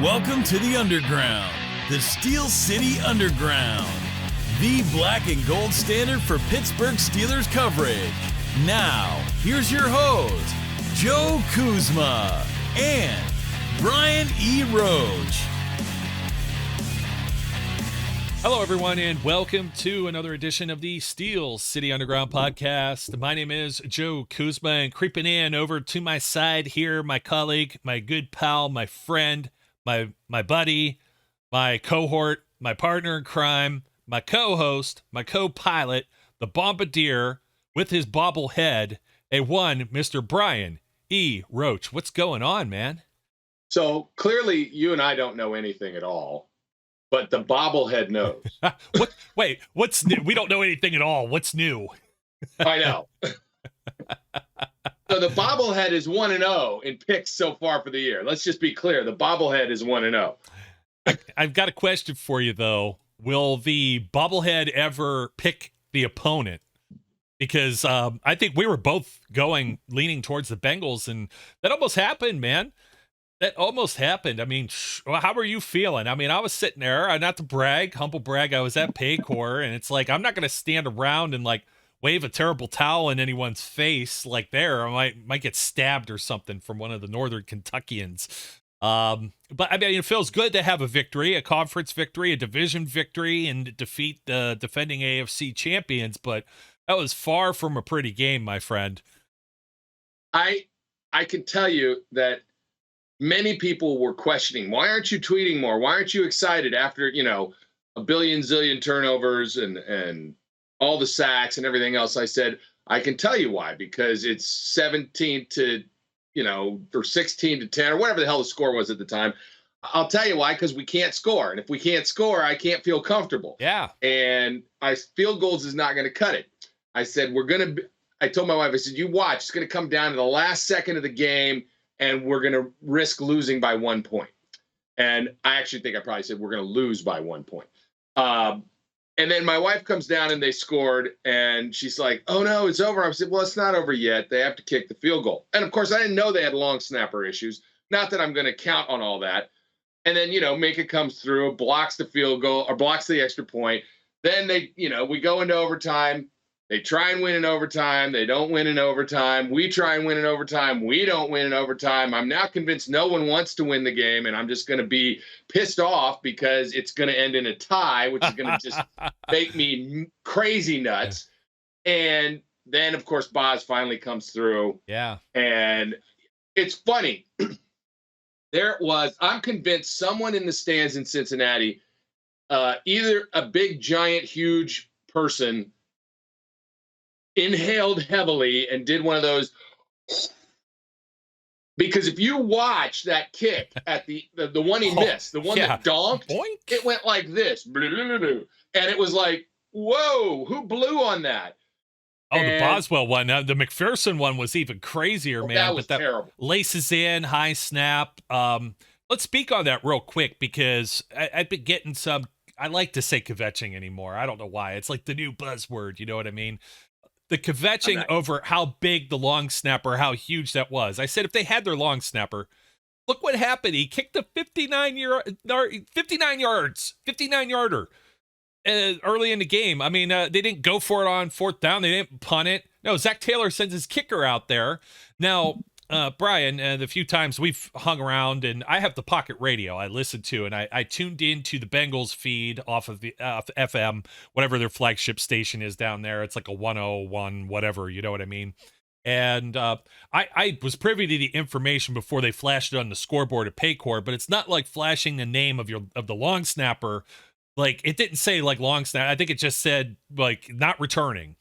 Welcome to the Underground, the Steel City Underground, the black and gold standard for Pittsburgh Steelers coverage. Now, here's your host, Joe Kuzma and Brian E. Roach. Hello, everyone, and welcome to another edition of the Steel City Underground podcast. My name is Joe Kuzma, and creeping in over to my side here, my colleague, my good pal, my friend, my buddy, my cohort, my partner in crime, my co-host, my co-pilot, the bombardier with his bobblehead, Mr. Brian E. Roach. What's going on, man? So clearly you and I don't know anything at all, but the bobblehead knows. Wait, what's new? We don't know anything at all. What's new? I know. So the bobblehead is 1-0 in picks so far for the year. Let's just be clear. The bobblehead is 1-0. I've got a question for you, though. Will the bobblehead ever pick the opponent? Because I think we were both leaning towards the Bengals, and that almost happened, man. That almost happened. I mean, how were you feeling? I mean, I was sitting there, not to brag, humble brag, I was at Paycor, and it's like, I'm not going to stand around and like wave a terrible towel in anyone's face like there. I might get stabbed or something from one of the Northern Kentuckians. But I mean, it feels good to have a victory, a conference victory, a division victory, and defeat the defending AFC champions. But that was far from a pretty game, my friend. I can tell you that many people were questioning, why aren't you tweeting more? Why aren't you excited after, a billion zillion turnovers and all the sacks and everything else? I said, I can tell you why, because it's 17 to, or 16 to 10 or whatever the hell the score was at the time. I'll tell you why, because we can't score. And if we can't score, I can't feel comfortable. Yeah. And field goals is not going to cut it. I said, I told my wife, I said, you watch, it's going to come down to the last second of the game, and we're going to risk losing by 1 point. And I actually think I probably said we're going to lose by 1 point. And then my wife comes down and they scored, and she's like, oh, no, it's over. I said, well, it's not over yet. They have to kick the field goal. And, of course, I didn't know they had long snapper issues. Not that I'm going to count on all that. And then, Mika comes through, blocks the field goal or blocks the extra point. Then we go into overtime. They try and win in overtime. They don't win in overtime. We try and win in overtime. We don't win in overtime. I'm now convinced no one wants to win the game, and I'm just going to be pissed off because it's going to end in a tie, which is going to just make me crazy nuts. And then, of course, Boz finally comes through. Yeah. And it's funny. There it was. I'm convinced someone in the stands in Cincinnati, either a big, giant, huge person, inhaled heavily and did one of those, because if you watch that kick at the one he missed, the one that donked, boink. It went like this, and it was like, whoa, who blew on that? Oh, the Boswell one. The McPherson one was even crazier, man. That was terrible. Laces in, high snap. Let's speak on that real quick, because I've been getting some, I like to say kvetching anymore. I don't know why. It's like the new buzzword, you know what I mean? The kvetching over how big the long snapper, how huge that was. I said, if they had their long snapper, look what happened. He kicked a 59-yarder early in the game. I mean, they didn't go for it on fourth down. They didn't punt it. No, Zach Taylor sends his kicker out there. Now, Brian, the few times we've hung around, and I have the pocket radio I listened to, and I tuned into the Bengals feed off of the FM, whatever their flagship station is down there. It's like a 101, whatever, you know what I mean? And I was privy to the information before they flashed it on the scoreboard at Paycor, but it's not like flashing the name of the long snapper. Like, it didn't say like long snap. I think it just said like not returning.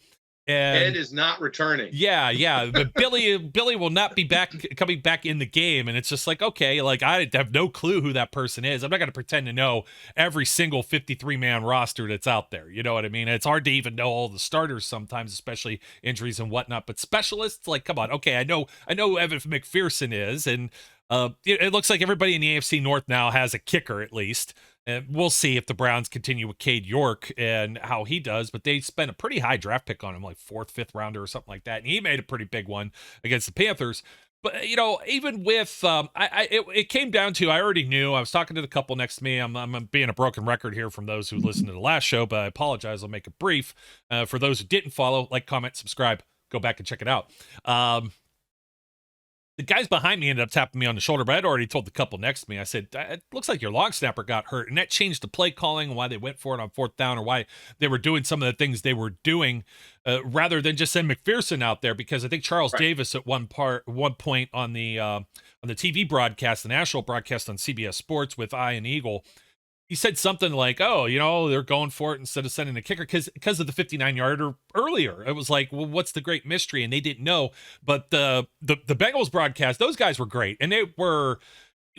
And Ed is not returning. Yeah. But Billy will not be coming back in the game. And it's just like, okay, like I have no clue who that person is. I'm not going to pretend to know every single 53-man roster that's out there. You know what I mean? It's hard to even know all the starters sometimes, especially injuries and whatnot. But specialists, like, come on. Okay, I know Evan McPherson is. And it looks like everybody in the AFC North now has a kicker at least. And we'll see if the Browns continue with Cade York and how he does, but they spent a pretty high draft pick on him, like 4th, 5th rounder or something like that. And he made a pretty big one against the Panthers. But even with it came down to, I already knew. I was talking to the couple next to me. I'm being a broken record here from those who listened to the last show, but I apologize. I'll make it brief. For those who didn't follow, like, comment, subscribe, go back and check it out. The guys behind me ended up tapping me on the shoulder, but I'd already told the couple next to me. I said, it looks like your long snapper got hurt. And that changed the play calling and why they went for it on fourth down, or why they were doing some of the things they were doing, rather than just send McPherson out there. Because I think Charles Davis at one point on the TV broadcast, the national broadcast on CBS Sports with Eye and Eagle, he said something like, oh, they're going for it instead of sending a kicker because of the 59-yarder earlier. It was like, well, what's the great mystery? And they didn't know. But the Bengals broadcast, those guys were great. And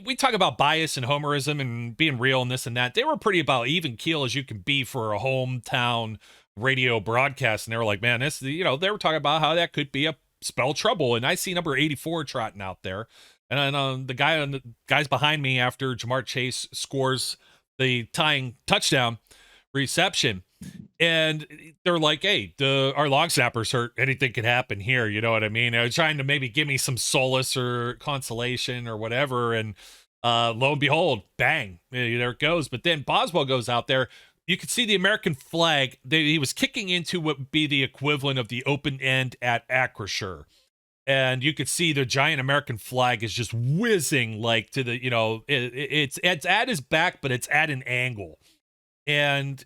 we talk about bias and homerism and being real and this and that. They were pretty about even keel as you can be for a hometown radio broadcast. And they were like, man, they were talking about how that could be a spell trouble. And I see number 84 trotting out there. And the guys behind me after Jamar Chase scores the tying touchdown reception, and they're like, hey, our long snapper's hurt, anything could happen here, you know what I mean? I was trying to maybe give me some solace or consolation or whatever, and lo and behold, bang, there it goes. But then Boswell goes out there. You could see the American flag. He was kicking into what would be the equivalent of the open end at Acrisure. And you could see the giant American flag is just whizzing like to the, it's at his back, but it's at an angle. And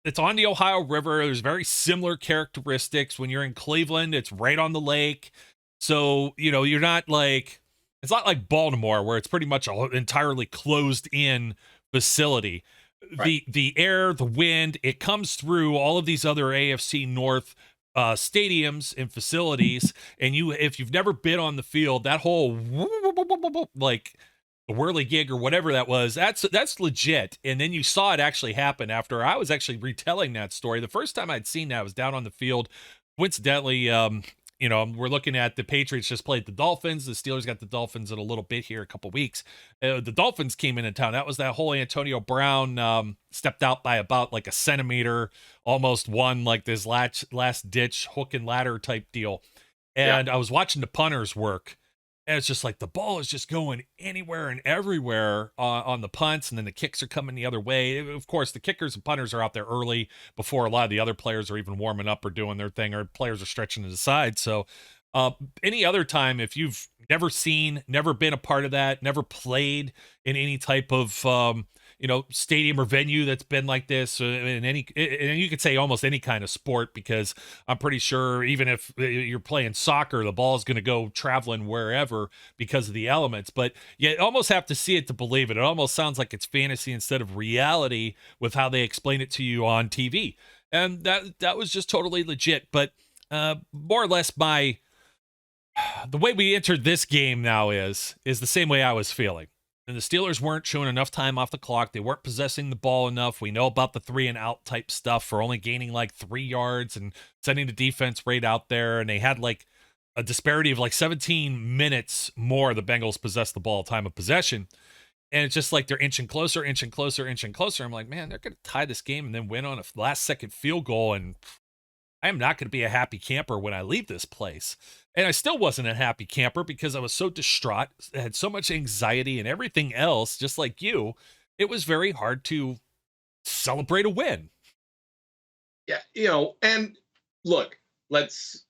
it's on the Ohio River. There's very similar characteristics. When you're in Cleveland, it's right on the lake. So, you're not like, it's not like Baltimore where it's pretty much an entirely closed in facility. Right. The air, the wind, it comes through all of these other AFC North stadiums and facilities, and if you've never been on the field, that whole like the whirligig or whatever that was, that's legit. And then you saw it actually happen after I was actually retelling that story. The first time I'd seen that, I was down on the field. Coincidentally, we're looking at the Patriots just played the Dolphins. The Steelers got the Dolphins in a little bit here, a couple weeks. The Dolphins came into town. That was that whole Antonio Brown stepped out by about like a centimeter, almost won like this last ditch hook and ladder type deal. And I was watching the punters work. And it's just like the ball is just going anywhere and everywhere on the punts, and then the kicks are coming the other way. Of course, the kickers and punters are out there early before a lot of the other players are even warming up or doing their thing, or players are stretching to the side. So any other time, if you've never been a part of that, never played in any type of stadium or venue that's been like this, and you could say almost any kind of sport, because I'm pretty sure even if you're playing soccer, the ball is going to go traveling wherever because of the elements. But you almost have to see it to believe it. It almost sounds like it's fantasy instead of reality with how they explain it to you on TV. And that was just totally legit. But more or less the way we entered this game now is the same way I was feeling. And the Steelers weren't showing enough time off the clock. They weren't possessing the ball enough. We know about the 3-and-out type stuff for only gaining like 3 yards and sending the defense right out there. And they had like a disparity of like 17 minutes more. The Bengals possessed the ball time of possession. And it's just like they're inching closer, inching closer, inching closer. I'm like, man, they're going to tie this game and then win on a last-second field goal. And I am not going to be a happy camper when I leave this place. And I still wasn't a happy camper because I was so distraught, had so much anxiety and everything else, just like you. It was very hard to celebrate a win. Yeah, and look, let's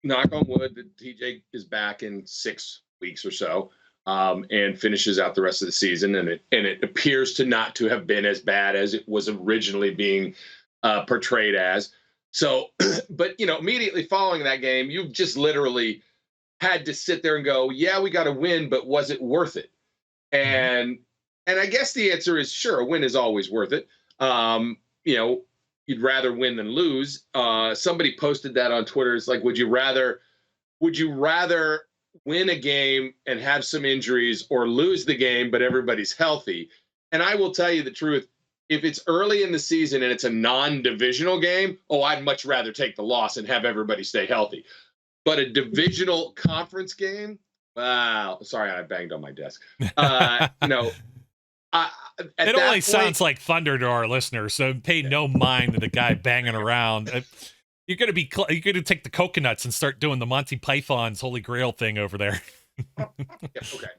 knock on wood that TJ is back in 6 weeks or so, and finishes out the rest of the season. And it appears not to have been as bad as it was originally being portrayed as. So, but, immediately following that game, you just literally had to sit there and go, yeah, we got to win, but was it worth it? And I guess the answer is sure, a win is always worth it. You'd rather win than lose. Somebody posted that on Twitter. It's like, would you rather win a game and have some injuries, or lose the game, but everybody's healthy? And I will tell you the truth. If it's early in the season and it's a non-divisional game, I'd much rather take the loss and have everybody stay healthy. But a divisional conference game, wow. Sorry, I banged on my desk. It only sounds like thunder to our listeners, so pay no mind to the guy banging around. You're gonna take the coconuts and start doing the Monty Python's Holy Grail thing over there. Yeah, okay.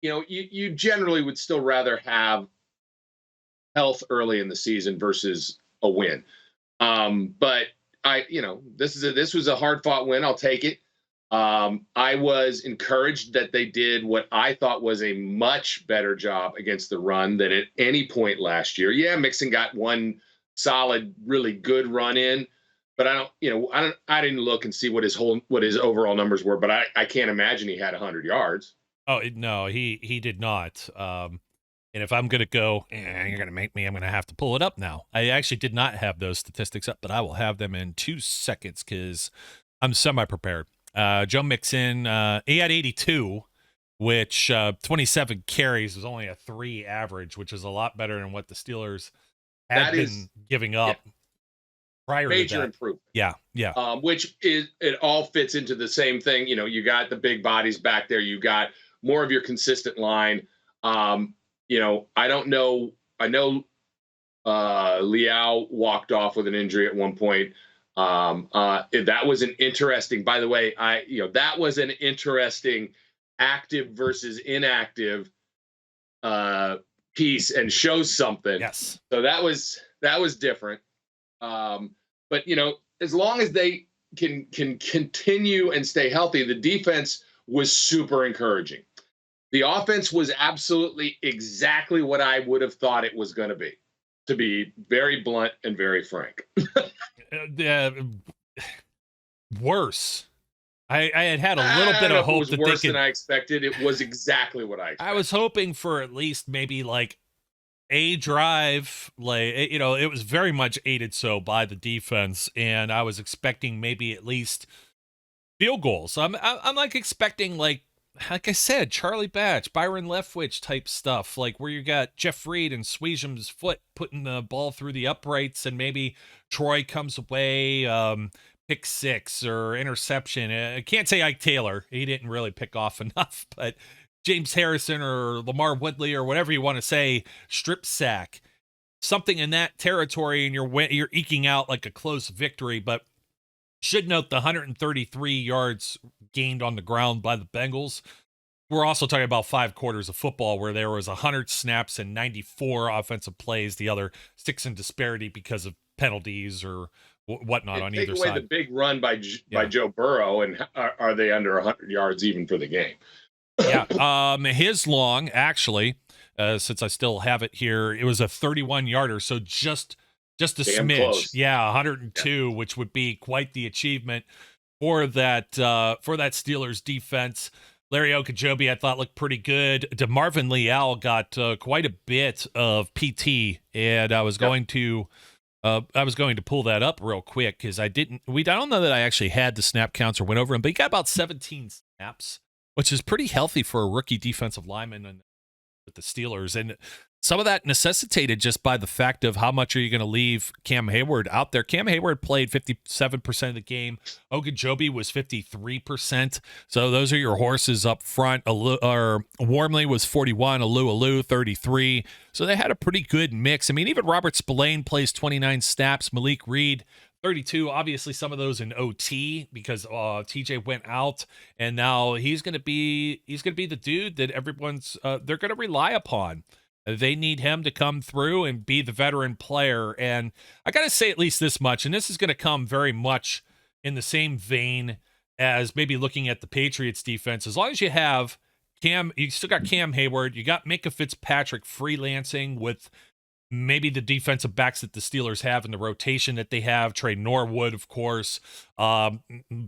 You generally would still rather have health early in the season versus a win. But this was a hard fought win. I'll take it. I was encouraged that they did what I thought was a much better job against the run than at any point last year. Yeah, Mixon got one solid, really good run in, but I didn't look and see what his overall numbers were, but I can't imagine he had 100 yards. Oh no, he did not. And if I'm gonna go, you're gonna make me. I'm gonna have to pull it up now. I actually did not have those statistics up, but I will have them in 2 seconds because I'm semi-prepared. Joe Mixon, he had 82, which 27 carries was only a 3 average, which is a lot better than what the Steelers had been giving up prior to that. Major improvement. Yeah. Which it all fits into the same thing. You got the big bodies back there. You got more of your consistent line. I don't know. I know Liao walked off with an injury at one point. That was an interesting, by the way, that was an interesting active versus inactive piece and shows something. Yes. So that was different. But as long as they can continue and stay healthy, the defense was super encouraging. The offense was absolutely exactly what I would have thought it was going to be very blunt and very frank. Worse. I had a little bit of hope that worse than I expected. It was exactly what I expected. I was hoping for at least maybe like a drive, it was very much aided so by the defense, and I was expecting maybe at least field goals. I'm like expecting like I said, Charlie Batch, Byron Leftwich type stuff, like where you got Jeff Reed and Sweesham's foot putting the ball through the uprights, and maybe Troy comes away, pick 6 or interception. I can't say Ike Taylor. He didn't really pick off enough, but James Harrison or Lamar Woodley or whatever you want to say, strip sack, something in that territory, and you're eking out like a close victory. But should note the 133 yards gained on the ground by the Bengals. We're also talking about 5 quarters of football where there was 100 snaps and 94 offensive plays, the other 6 in disparity because of penalties or whatnot on either side. Take away the big run by Joe Burrow, and are they under 100 yards even for the game? Yeah, his long, actually, since I still have it here, it was a 31-yarder, so just a smidge. Close. Yeah, 102, which would be quite the achievement for that Steelers defense. Larry Ogunjobi, I thought, looked pretty good. DeMarvin Leal got quite a bit of PT, and I was going to pull that up real quick because I don't know that I actually had the snap counts or went over them, but he got about 17 snaps, which is pretty healthy for a rookie defensive lineman with the Steelers. And some of that necessitated just by the fact of how much are you going to leave Cam Hayward out there. Cam Hayward played 57% of the game. Ogunjobi was 53%. So those are your horses up front. Wormley was 41, Alou 33. So they had a pretty good mix. I mean, even Robert Spillane plays 29 snaps. Malik Reed, 32. Obviously, some of those in OT because TJ went out, and now he's going to be the dude that everyone's they're going to rely upon. They need him to come through and be the veteran player. And I got to say at least this much, and this is going to come very much in the same vein as maybe looking at the Patriots defense. As long as you have Cam, you still got Cam Hayward, you got Minkah Fitzpatrick freelancing with maybe the defensive backs that the Steelers have in the rotation that they have. Trey Norwood, of course. Got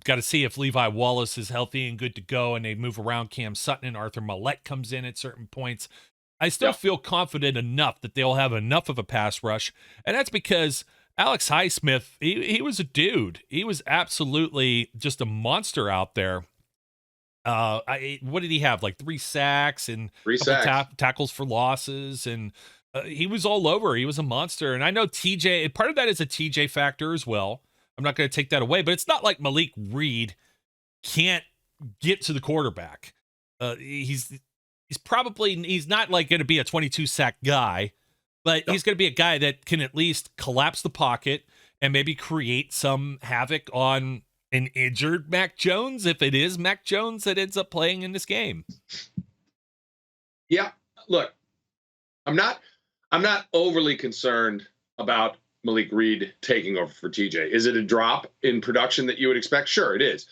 to see if Levi Wallace is healthy and good to go, and they move around Cam Sutton and Arthur Millette comes in at certain points. I still feel confident enough that they'll have enough of a pass rush, and that's because Alex Highsmith, he was a dude. He was absolutely just a monster out there. What did he have? Like 3 sacks and 3 sacks. Tackles for losses, and he was all over. He was a monster, and I know TJ. Part of that is a TJ factor as well. I'm not going to take that away, but it's not like Malik Reed can't get to the quarterback. He's not like going to be a 22 sack guy, but he's going to be a guy that can at least collapse the pocket and maybe create some havoc on an injured Mac Jones, if it is Mac Jones that ends up playing in this game. Yeah, look, I'm not overly concerned about Malik Reed taking over for TJ. Is it a drop in production that you would expect? Sure, it is.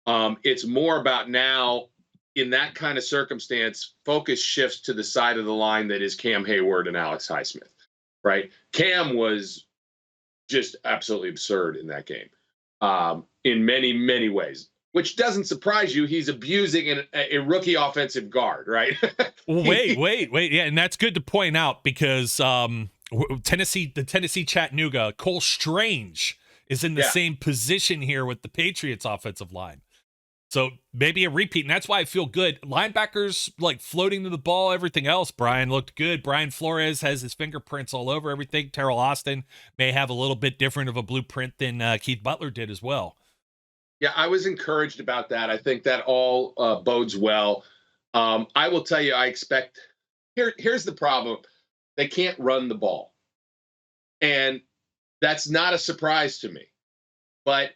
It's more about now, in that kind of circumstance, focus shifts to the side of the line that is Cam Hayward and Alex Highsmith, right? Cam was just absolutely absurd in that game in many, many ways, which doesn't surprise you. He's abusing a rookie offensive guard, right? Wait. Yeah, and that's good to point out because the Tennessee Chattanooga, Cole Strange is in the same position here with the Patriots offensive line. So maybe a repeat, and that's why I feel good. Linebackers, like floating to the ball, everything else, Brian looked good. Brian Flores has his fingerprints all over everything. Terrell Austin may have a little bit different of a blueprint than Keith Butler did as well. Yeah, I was encouraged about that. I think that all bodes well. I will tell you, I expect here's the problem. They can't run the ball. And that's not a surprise to me. But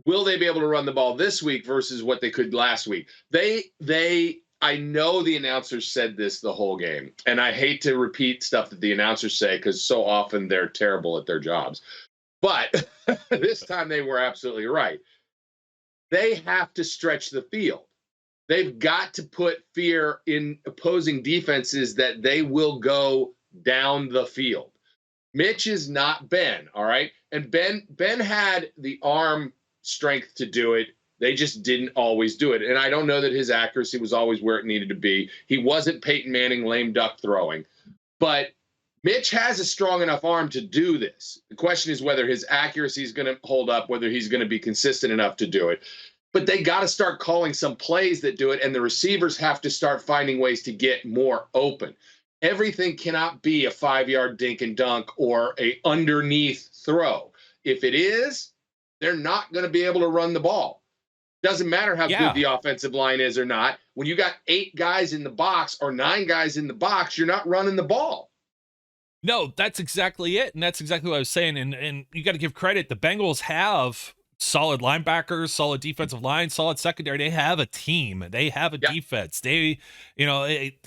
will they be able to run the ball this week versus what they could last week? I know the announcers said this the whole game, and I hate to repeat stuff that the announcers say because so often they're terrible at their jobs. But this time they were absolutely right. They have to stretch the field. They've got to put fear in opposing defenses that they will go down the field. Mitch is not Ben, all right? And Ben had the arm strength to do it. They just didn't always do it. And I don't know that his accuracy was always where it needed to be. He wasn't Peyton Manning lame duck throwing. But Mitch has a strong enough arm to do this. The question is whether his accuracy is going to hold up, whether he's going to be consistent enough to do it. But they got to start calling some plays that do it, and the receivers have to start finding ways to get more open. Everything cannot be a 5-yard dink and dunk or a underneath throw. If it is, they're not going to be able to run the ball. Doesn't matter how good the offensive line is or not. When you got 8 guys in the box or 9 guys in the box, you're not running the ball. No, that's exactly it. And that's exactly what I was saying. And you got to give credit. The Bengals have solid linebackers, solid defensive line, solid secondary. They have a team. They have a defense. They,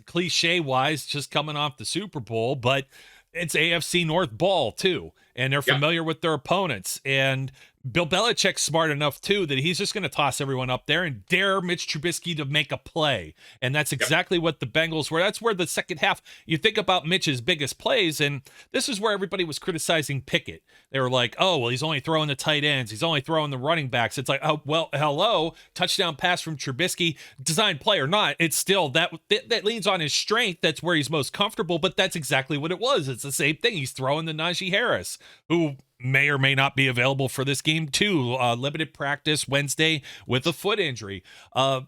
cliche wise, just coming off the Super Bowl, but it's AFC North ball too. And they're familiar with their opponents. And Bill Belichick's smart enough too that he's just going to toss everyone up there and dare Mitch Trubisky to make a play. And that's exactly what the Bengals were. That's where the second half, you think about Mitch's biggest plays, and this is where everybody was criticizing Pickett. They were like, oh, well, he's only throwing the tight ends. He's only throwing the running backs. It's like, oh, well, hello, touchdown pass from Trubisky, design play or not. It's still that leans on his strength. That's where he's most comfortable, but that's exactly what it was. It's the same thing. He's throwing the Najee Harris, who may or may not be available for this game too. Limited practice Wednesday with a foot injury.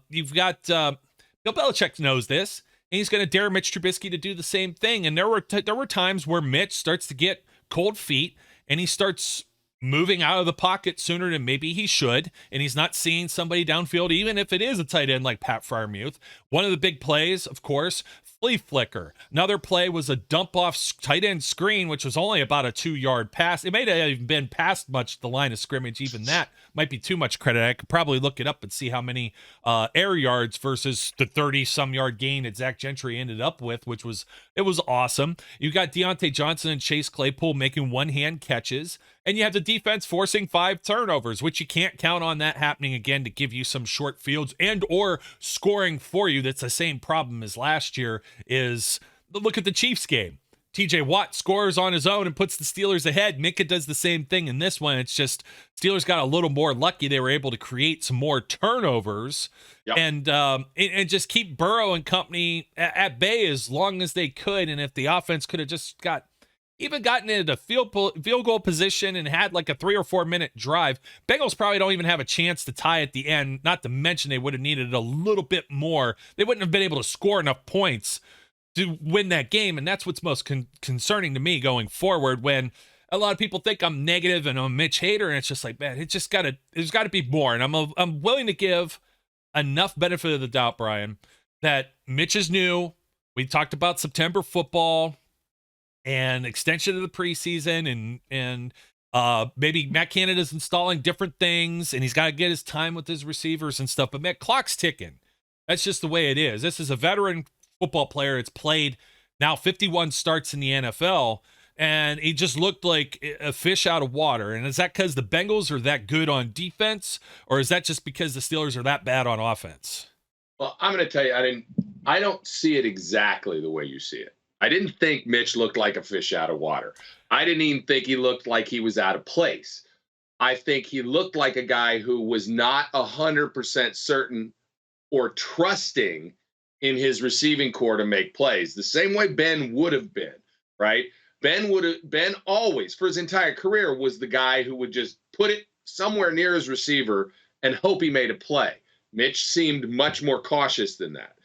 You've got Bill Belichick knows this, and he's going to dare Mitch Trubisky to do the same thing. And there were times where Mitch starts to get cold feet, and he starts moving out of the pocket sooner than maybe he should, and he's not seeing somebody downfield, even if it is a tight end like Pat Freiermuth. One of the big plays, of course, flea flicker. Another play was a dump off tight end screen, which was only about a 2-yard pass. It may not have even been past much the line of scrimmage. Even that might be too much credit. I could probably look it up and see how many air yards versus the 30-some yard gain that Zach Gentry ended up with, which was awesome. You got Deontay Johnson and Chase Claypool making one-hand catches, and you have the defense forcing 5 turnovers, which you can't count on that happening again to give you some short fields and or scoring for you. That's the same problem as last year. Is look at the Chiefs game. TJ Watt scores on his own and puts the Steelers ahead. Minka does the same thing in this one. It's just Steelers got a little more lucky. They were able to create some more turnovers and just keep Burrow and company at bay as long as they could. And if the offense could have just gotten into field goal position and had like a 3 or 4 minute drive, Bengals probably don't even have a chance to tie at the end. Not to mention they would have needed a little bit more. They wouldn't have been able to score enough points to win that game, and that's what's most concerning to me going forward. When a lot of people think I'm negative and I'm a Mitch hater, and it's just like, man, there's got to be more. And I'm willing to give enough benefit of the doubt, Brian, that Mitch is new. We talked about September football and extension of the preseason and Maybe Matt Canada's installing different things, and he's got to get his time with his receivers and stuff. But man, clock's ticking. That's just the way it is. This is a veteran football player. It's played now 51 starts in the NFL, and he just looked like a fish out of water. And is that because the Bengals are that good on defense, or is that just because the Steelers are that bad on offense? Well, I'm going to tell you, I don't see it exactly the way you see it. I didn't think Mitch looked like a fish out of water. I didn't even think he looked like he was out of place. I think he looked like a guy who was not 100% certain or trusting in his receiving core to make plays, the same way Ben would have been, right? Ben always, for his entire career, was the guy who would just put it somewhere near his receiver and hope he made a play. Mitch seemed much more cautious than that.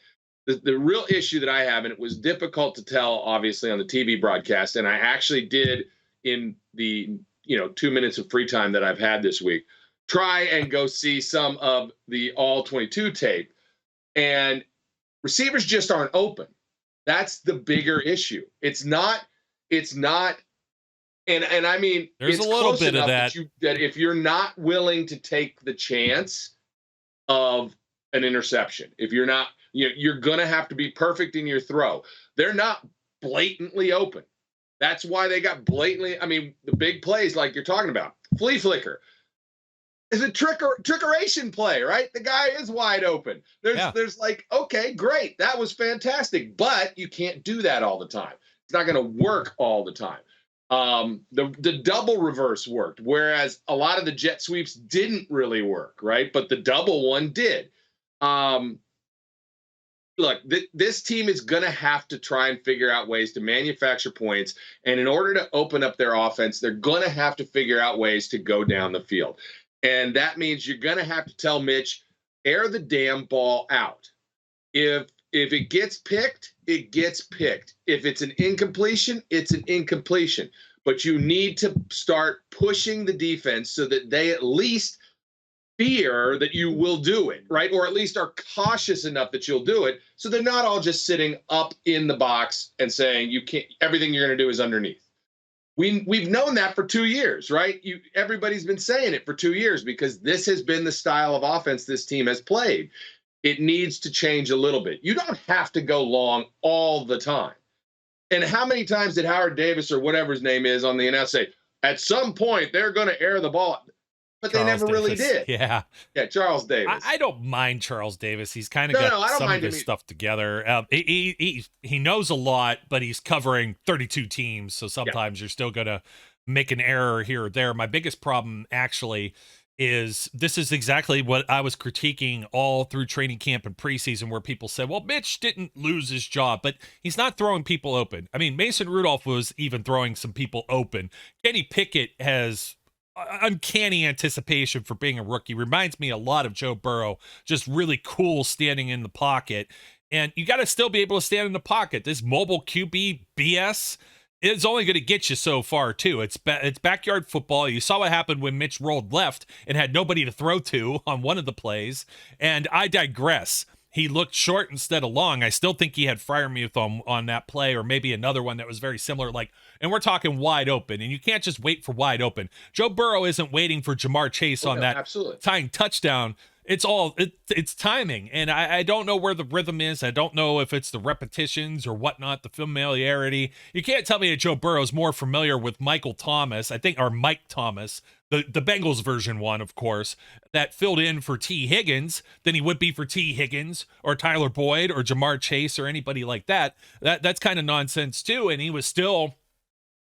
The real issue that I have, and it was difficult to tell, obviously, on the TV broadcast, and I actually did in the 2 minutes of free time that I've had this week, try and go see some of the all 22 tape, and receivers just aren't open. That's the bigger issue. It's not, and I mean, there's it's a little close bit of enough that. that if you're not willing to take the chance of an interception, if you're not, you're going to have to be perfect in your throw. They're not blatantly open. That's why they got blatantly, I mean, the big plays like you're talking about, flea flicker is a trickeration play, right? The guy is wide open. There's like, okay, great. That was fantastic, but you can't do that all the time. It's not going to work all the time. The double reverse worked, whereas a lot of the jet sweeps didn't really work, right? But the double one did. Look, this team is going to have to try and figure out ways to manufacture points. And in order to open up their offense, they're going to have to figure out ways to go down the field. And that means you're going to have to tell Mitch, air the damn ball out. If it gets picked, it gets picked. If it's an incompletion, it's an incompletion. But you need to start pushing the defense so that they at least fear that you will do it, right? Or at least are cautious enough that you'll do it, so they're not all just sitting up in the box and saying you can't. Everything you're going to do is underneath. We've known that for 2 years, right? Everybody's been saying it for 2 years because this has been the style of offense this team has played. It needs to change a little bit. You don't have to go long all the time. And how many times did Howard Davis or whatever his name is on the announce say, at some point they're going to air the ball? But Charles they never Davis. really did. Yeah, Charles Davis. I don't mind Charles Davis. He's kind of got some of his stuff together. He knows a lot, but he's covering 32 teams, so sometimes you're still going to make an error here or there. My biggest problem, actually, is this is exactly what I was critiquing all through training camp and preseason, where people said, well, Mitch didn't lose his job, but he's not throwing people open. I mean, Mason Rudolph was even throwing some people open. Kenny Pickett has uncanny anticipation for being a rookie. Reminds me a lot of Joe Burrow, just really cool standing in the pocket. And you got to still be able to stand in the pocket. This mobile QB BS is only going to get you so far too. It's backyard football. You saw what happened when Mitch rolled left and had nobody to throw to on one of the plays. And I digress. He looked short instead of long. I still think he had Freiermuth on that play, or maybe another one that was very similar. And we're talking wide open, and you can't just wait for wide open. Joe Burrow isn't waiting for Jamar Chase on that tying touchdown. It's timing, and I don't know where the rhythm is. I don't know if it's the repetitions or whatnot, the familiarity. You can't tell me that Joe Burrow is more familiar with Michael Thomas, or Mike Thomas, the Bengals version one, of course, that filled in for T. Higgins than he would be for T. Higgins or Tyler Boyd or Jamar Chase or anybody like that. That's kind of nonsense too, and he was still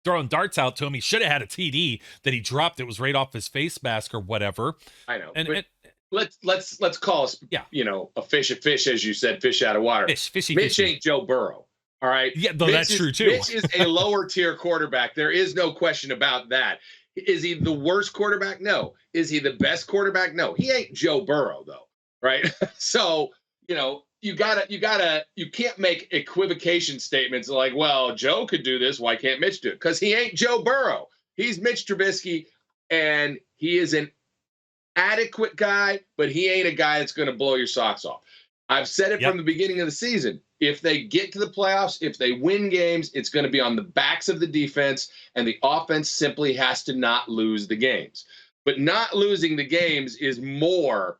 throwing darts out to him. He should have had a TD that he dropped. It was right off his face mask or whatever. I know. And let's call us, a fish, as you said, fish out of water. Mitch ain't Joe Burrow. All right. Yeah, though that's true too. Mitch is a lower tier quarterback. There is no question about that. Is he the worst quarterback? No. Is he the best quarterback? No. He ain't Joe Burrow though. Right. So, you can't make equivocation statements like, well, Joe could do this. Why can't Mitch do it? Because he ain't Joe Burrow. He's Mitch Trubisky, and he is an adequate guy, but he ain't a guy that's going to blow your socks off. I've said it from the beginning of the season. If they get to the playoffs, if they win games, it's going to be on the backs of the defense, and the offense simply has to not lose the games. But not losing the games is more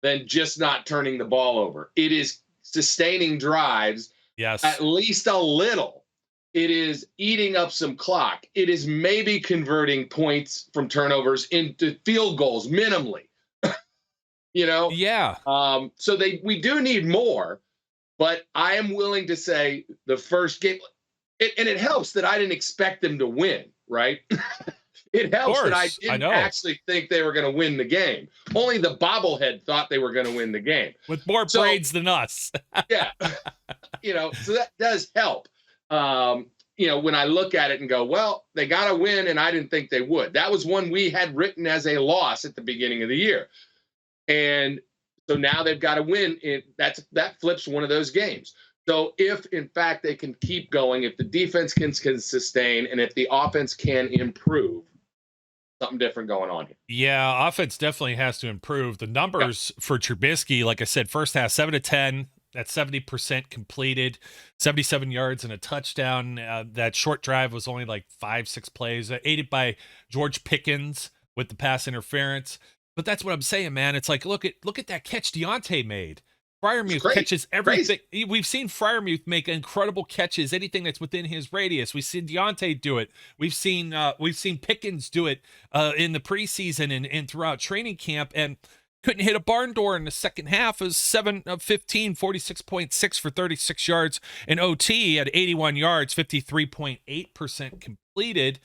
than just not turning the ball over. It is sustaining drives, yes, at least a little. It is eating up some clock. It is maybe converting points from turnovers into field goals minimally. Yeah. So we do need more, but I am willing to say the first game, and it helps that I didn't expect them to win, right? It helps that I didn't actually think they were going to win the game. Only the bobblehead thought they were going to win the game. With more braids than us. Yeah. So that does help. When I look at it and go, well, they got to win, and I didn't think they would. That was one we had written as a loss at the beginning of the year. And so now they've got to win. That flips one of those games. So if, in fact, they can keep going, if the defense can sustain, and if the offense can improve, something different going on here. Yeah, offense definitely has to improve. The numbers for Trubisky, like I said, first half 7-10. That's 70% completed, 77 yards and a touchdown. That short drive was only like 5-6 plays, aided by George Pickens with the pass interference. But that's what I'm saying, man. It's like, look at that catch Deontay made. Freiermuth catches everything. Crazy. We've seen Freiermuth make incredible catches, anything that's within his radius. We've seen Deontay do it. We've seen Pickens do it in the preseason and throughout training camp, and couldn't hit a barn door in the second half. It was 7 of 15, 46.6 for 36 yards. And OT at 81 yards, 53.8% completed.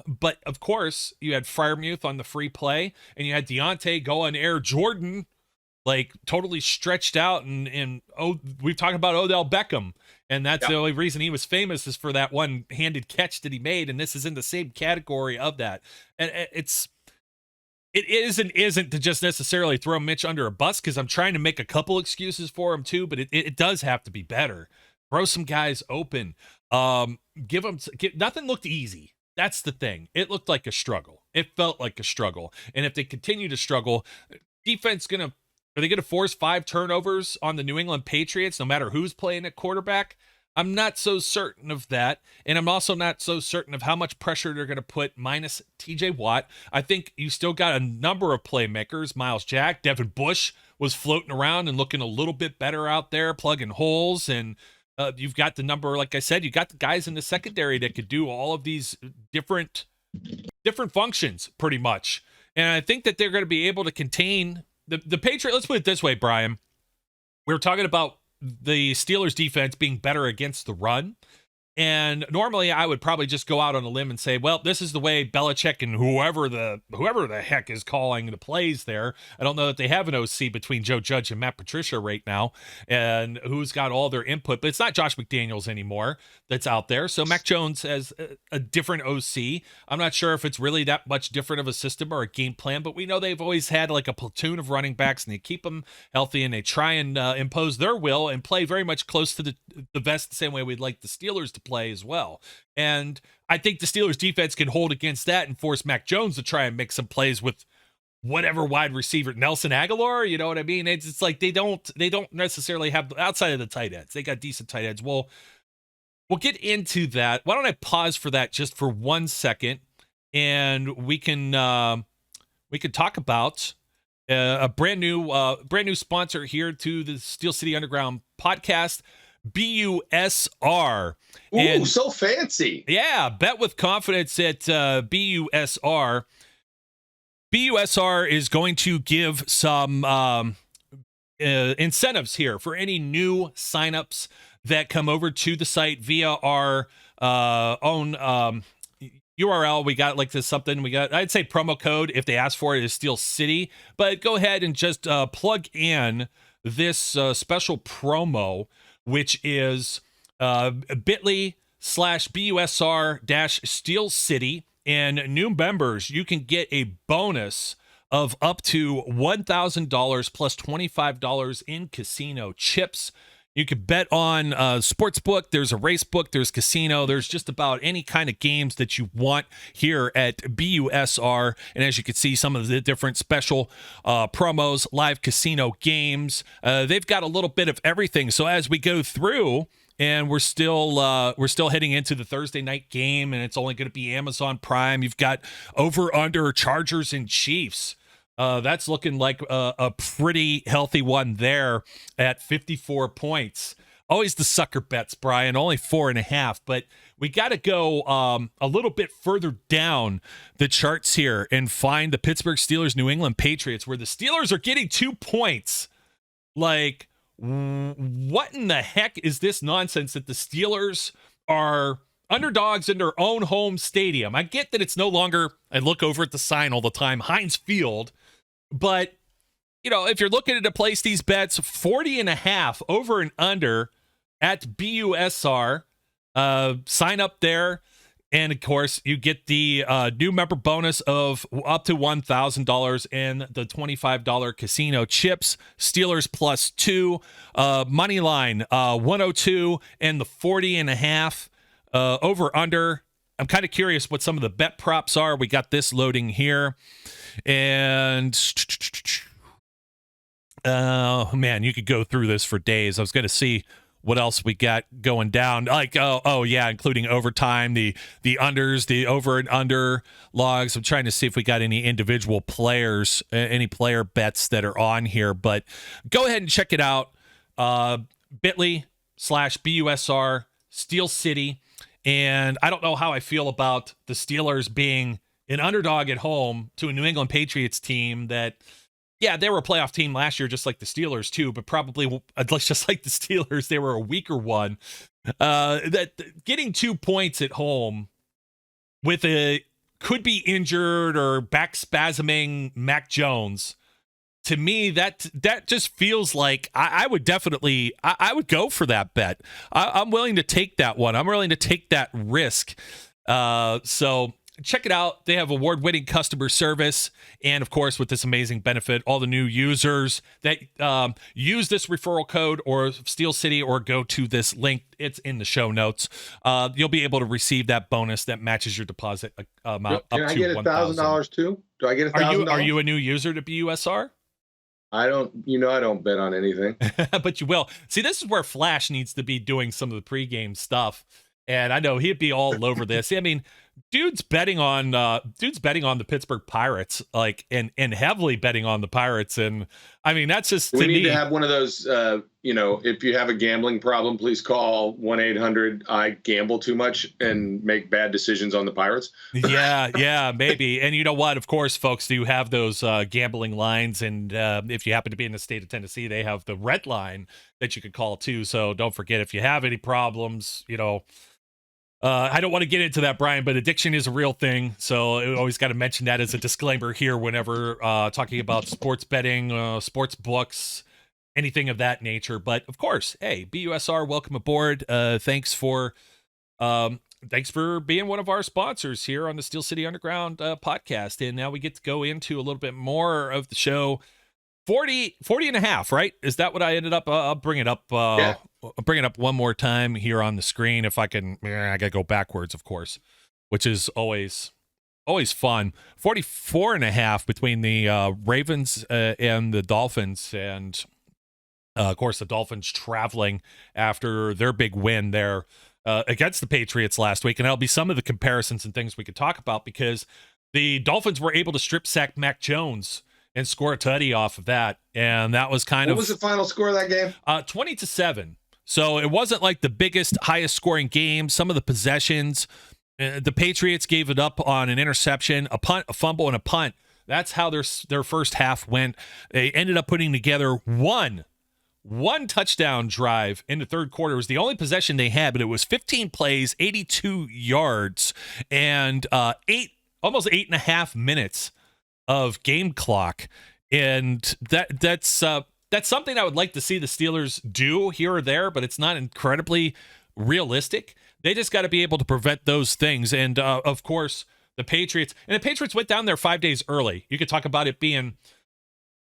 But, of course, you had Freiermuth on the free play, and you had Deontay go on Air Jordan, like totally stretched out. And we've talked about Odell Beckham, and that's the only reason he was famous is for that one-handed catch that he made, and this is in the same category of that. And it is and isn't to just necessarily throw Mitch under a bus, because I'm trying to make a couple excuses for him too, but it does have to be better. Throw some guys open. Nothing looked easy. That's the thing. It looked like a struggle. It felt like a struggle. And if they continue to struggle, defense are they going to force 5 turnovers on the New England Patriots, no matter who's playing at quarterback? I'm not so certain of that. And I'm also not so certain of how much pressure they're going to put minus TJ Watt. I think you still got a number of playmakers. Miles Jack, Devin Bush was floating around and looking a little bit better out there, plugging holes. And you've got the number, like I said, you got the guys in the secondary that could do all of these different functions pretty much. And I think that they're going to be able to contain the Patriots. Let's put it this way, Brian. We were talking about the Steelers defense being better against the run. And normally I would probably just go out on a limb and say, well, this is the way Belichick and whoever the heck is calling the plays there. I don't know that they have an OC between Joe Judge and Matt Patricia right now, and who's got all their input, but it's not Josh McDaniels anymore that's out there. So Mac Jones has a different OC. I'm not sure if it's really that much different of a system or a game plan, but we know they've always had like a platoon of running backs, and they keep them healthy, and they try and impose their will and play very much close to the vest, the same way we'd like the Steelers to play as well. And I think the Steelers defense can hold against that and force Mac Jones to try and make some plays with whatever wide receiver, Nelson Aguilar, you know what I mean? It's like they don't necessarily have, outside of the tight ends, they got decent tight ends. We'll get into that. Why don't I pause for that just for 1 second, and we can talk about a brand new sponsor here to the Steel City Underground podcast, BUSR. Ooh, so fancy. Yeah, bet with confidence at BUSR. BUSR is going to give some incentives here for any new signups that come over to the site via our own URL. We got like this something. I'd say promo code if they ask for it is Steel City, but go ahead and just plug in this special promo, which is bit.ly/BUSR-Steel City. And new members, you can get a bonus of up to $1,000 plus $25 in casino chips. You could bet on sports book. There's a race book. There's casino. There's just about any kind of games that you want here at BUSR. And as you can see, some of the different special promos, live casino games. They've got a little bit of everything. So as we go through, and we're still heading into the Thursday night game, and it's only going to be Amazon Prime. You've got over under Chargers and Chiefs. That's looking like a pretty healthy one there at 54 points. Always the sucker bets, Brian, only 4.5, but we got to go a little bit further down the charts here and find the Pittsburgh Steelers, New England Patriots, where the Steelers are getting 2 points. Like, what in the heck is this nonsense that the Steelers are underdogs in their own home stadium? I get that it's no longer, I look over at the sign all the time, Heinz Field. But, if you're looking to place these bets, 40.5 over and under at BUSR, sign up there. And, of course, you get the new member bonus of up to $1,000 and the $25 casino chips, Steelers +2, money line 102, and the 40.5 over under. I'm kind of curious what some of the bet props are. We got this loading here. And oh man, you could go through this for days. I was going to see what else we got going down. Like oh yeah, including overtime, the unders, the over and under logs. I'm trying to see if we got any individual players, any player bets that are on here. But go ahead and check it out. bit.ly/BUSR Steel City. And I don't know how I feel about the Steelers being an underdog at home to a New England Patriots team that, yeah, they were a playoff team last year, just like the Steelers too, but probably just like the Steelers, they were a weaker one. That getting 2 points at home with a could be injured or back spasming Mac Jones, to me, that just feels like I would definitely, I would go for that bet. I'm willing to take that one. I'm willing to take that risk. So check it out. They have award-winning customer service. And, of course, with this amazing benefit, all the new users that use this referral code or Steel City or go to this link, it's in the show notes. You'll be able to receive that bonus that matches your deposit amount Can up I to get $1,000 too? Do I get $1,000? Are you a new user to BUSR? I don't bet on anything. But you will. See, this is where Flash needs to be doing some of the pregame stuff. And I know he'd be all over this. I mean, dude's betting on the Pittsburgh Pirates, like, and heavily betting on the Pirates. And I mean, that's just, we need to have one of those, if you have a gambling problem, please call 1-800-I-GAMBLE-TOO-MUCH and make bad decisions on the Pirates. Yeah, maybe. And you know what? Of course, folks do have those gambling lines. And if you happen to be in the state of Tennessee, they have the red line that you could call too. So don't forget, if you have any problems, I don't want to get into that, Brian, but addiction is a real thing. So I always got to mention that as a disclaimer here whenever talking about sports betting, sports books, anything of that nature. But of course, hey, BUSR, welcome aboard. Thanks for being one of our sponsors here on the Steel City Underground podcast. And now we get to go into a little bit more of the show. 40.5, right? Is that what I ended up? I'll bring it up. Yeah. I'll bring it up one more time here on the screen if I can. I gotta go backwards, of course, which is always fun. 44.5 between the Ravens and the Dolphins, and of course the Dolphins traveling after their big win there against the Patriots last week, and that'll be some of the comparisons and things we could talk about because the Dolphins were able to strip sack Mac Jones and score a tutty off of that. And that was what was the final score of that game? 20-7. So it wasn't like the biggest, highest scoring game. Some of the possessions, the Patriots gave it up on an interception, a punt, a fumble, and a punt. That's how their first half went. They ended up putting together one touchdown drive in the third quarter. It was the only possession they had, but it was 15 plays, 82 yards, and almost 8.5 minutes of game clock. And that's something I would like to see the Steelers do here or there, but it's not incredibly realistic. They just got to be able to prevent those things. And of course, the Patriots went down there 5 days early. You could talk about it being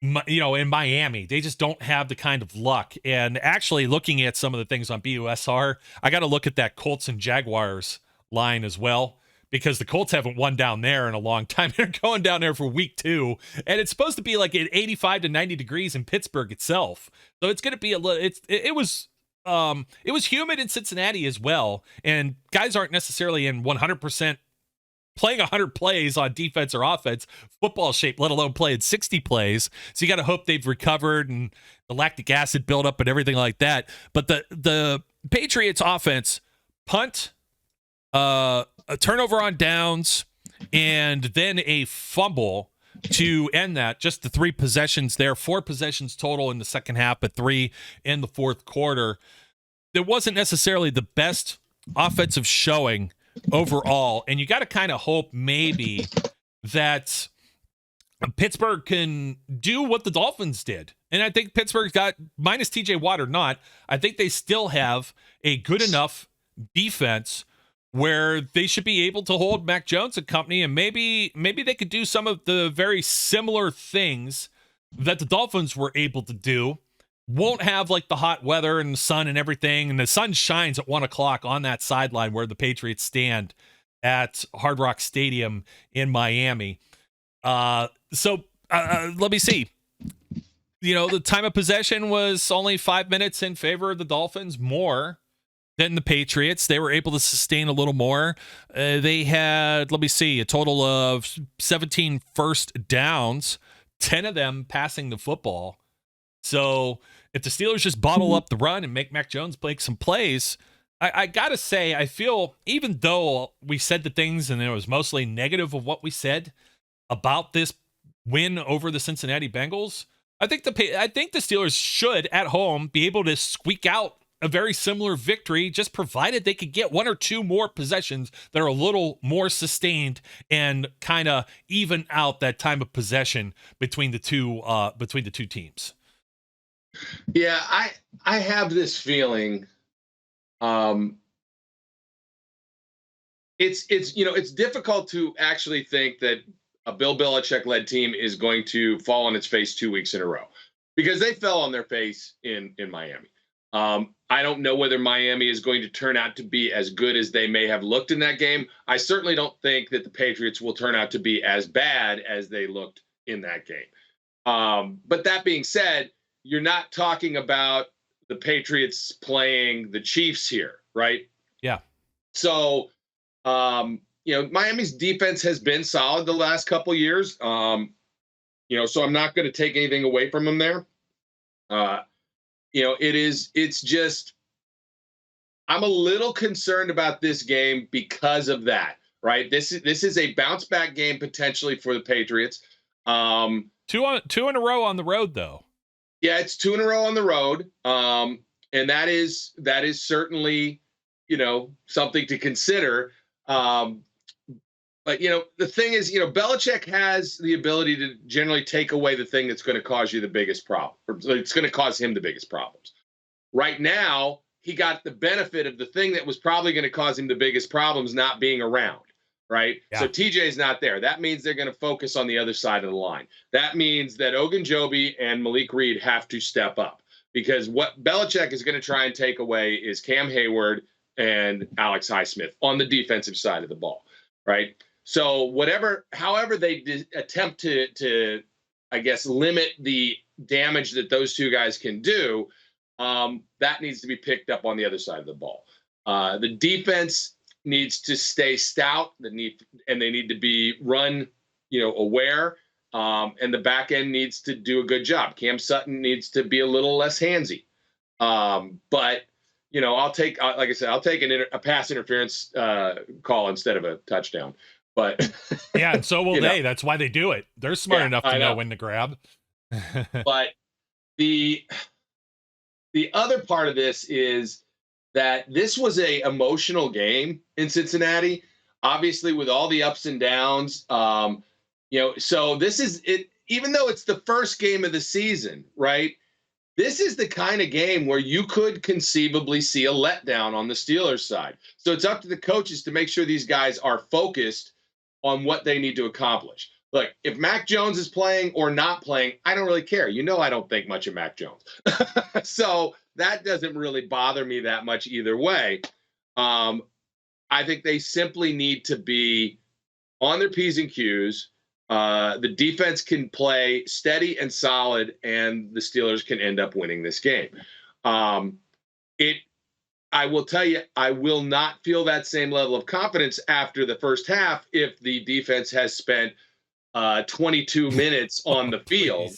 in Miami, they just don't have the kind of luck. And actually looking at some of the things on BUSR, I got to look at that Colts and Jaguars line as well, because the Colts haven't won down there in a long time. They're going down there for week 2, and it's supposed to be like at 85 to 90 degrees in Pittsburgh itself. So it's going to be a little, it was humid in Cincinnati as well. And guys aren't necessarily in 100% playing 100 plays on defense or offense, football shape, let alone playing 60 plays. So you got to hope they've recovered and the lactic acid buildup and everything like that. But the Patriots offense, punt, a turnover on downs, and then a fumble to end that. Just the 3 possessions there, 4 possessions total in the second half, but 3 in the fourth quarter. There wasn't necessarily the best offensive showing overall, and you got to kind of hope maybe that Pittsburgh can do what the Dolphins did. And I think Pittsburgh's got, minus TJ Watt or not, I think they still have a good enough defense where they should be able to hold Mac Jones and company, and maybe they could do some of the very similar things that the Dolphins were able to do. Won't have like the hot weather and the sun and everything, and the sun shines at 1:00 on that sideline where the Patriots stand at Hard Rock Stadium in Miami. Let me see. The time of possession was only 5 minutes in favor of the Dolphins, more than the Patriots. They were able to sustain a little more. They had, let me see, a total of 17 first downs, 10 of them passing the football. So if the Steelers just bottle up the run and make Mac Jones make some plays, I got to say, I feel, even though we said the things and it was mostly negative of what we said about this win over the Cincinnati Bengals, I think the Steelers should, at home, be able to squeak out a very similar victory, just provided they could get 1 or 2 more possessions that are a little more sustained and kind of even out that time of possession between the two teams. Yeah, I have this feeling. It's difficult to actually think that a Bill Belichick-led team is going to fall on its face 2 weeks in a row, because they fell on their face in Miami. I don't know whether Miami is going to turn out to be as good as they may have looked in that game. I certainly don't think that the Patriots will turn out to be as bad as they looked in that game. But that being said, you're not talking about the Patriots playing the Chiefs here, right? Yeah. So, Miami's defense has been solid the last couple years. So I'm not going to take anything away from them there. It's just, I'm a little concerned about this game because of that, right? This is a bounce back game potentially for the Patriots. 2 in a row on the road, though. Yeah, it's 2 in a row on the road. And that is certainly, something to consider. But, the thing is, Belichick has the ability to generally take away the thing that's going to cause you the biggest problem, or it's going to cause him the biggest problems. Right now, he got the benefit of the thing that was probably going to cause him the biggest problems not being around. Right. Yeah. So TJ's not there. That means they're going to focus on the other side of the line. That means that Ogunjobi and Malik Reed have to step up, because what Belichick is going to try and take away is Cam Hayward and Alex Highsmith on the defensive side of the ball. Right. So however they attempt to, I guess, limit the damage that those 2 guys can do, that needs to be picked up on the other side of the ball. The defense needs to stay stout. They need to be run, aware. And the back end needs to do a good job. Cam Sutton needs to be a little less handsy. But I'll take, like I said, I'll take a pass interference call instead of a touchdown. But yeah, and so will they. That's why they do it. They're smart enough to know when to grab. But the other part of this is that this was a emotional game in Cincinnati, obviously with all the ups and downs. So this is it, even though it's the first game of the season, right? This is the kind of game where you could conceivably see a letdown on the Steelers side. So it's up to the coaches to make sure these guys are focused on what they need to accomplish. Look, if Mac Jones is playing or not playing, I don't really care. I don't think much of Mac Jones. So that doesn't really bother me that much either way. I think they simply need to be on their P's and Q's. The defense can play steady and solid, and the Steelers can end up winning this game. I will tell you, I will not feel that same level of confidence after the first half if the defense has spent 22 minutes on the field.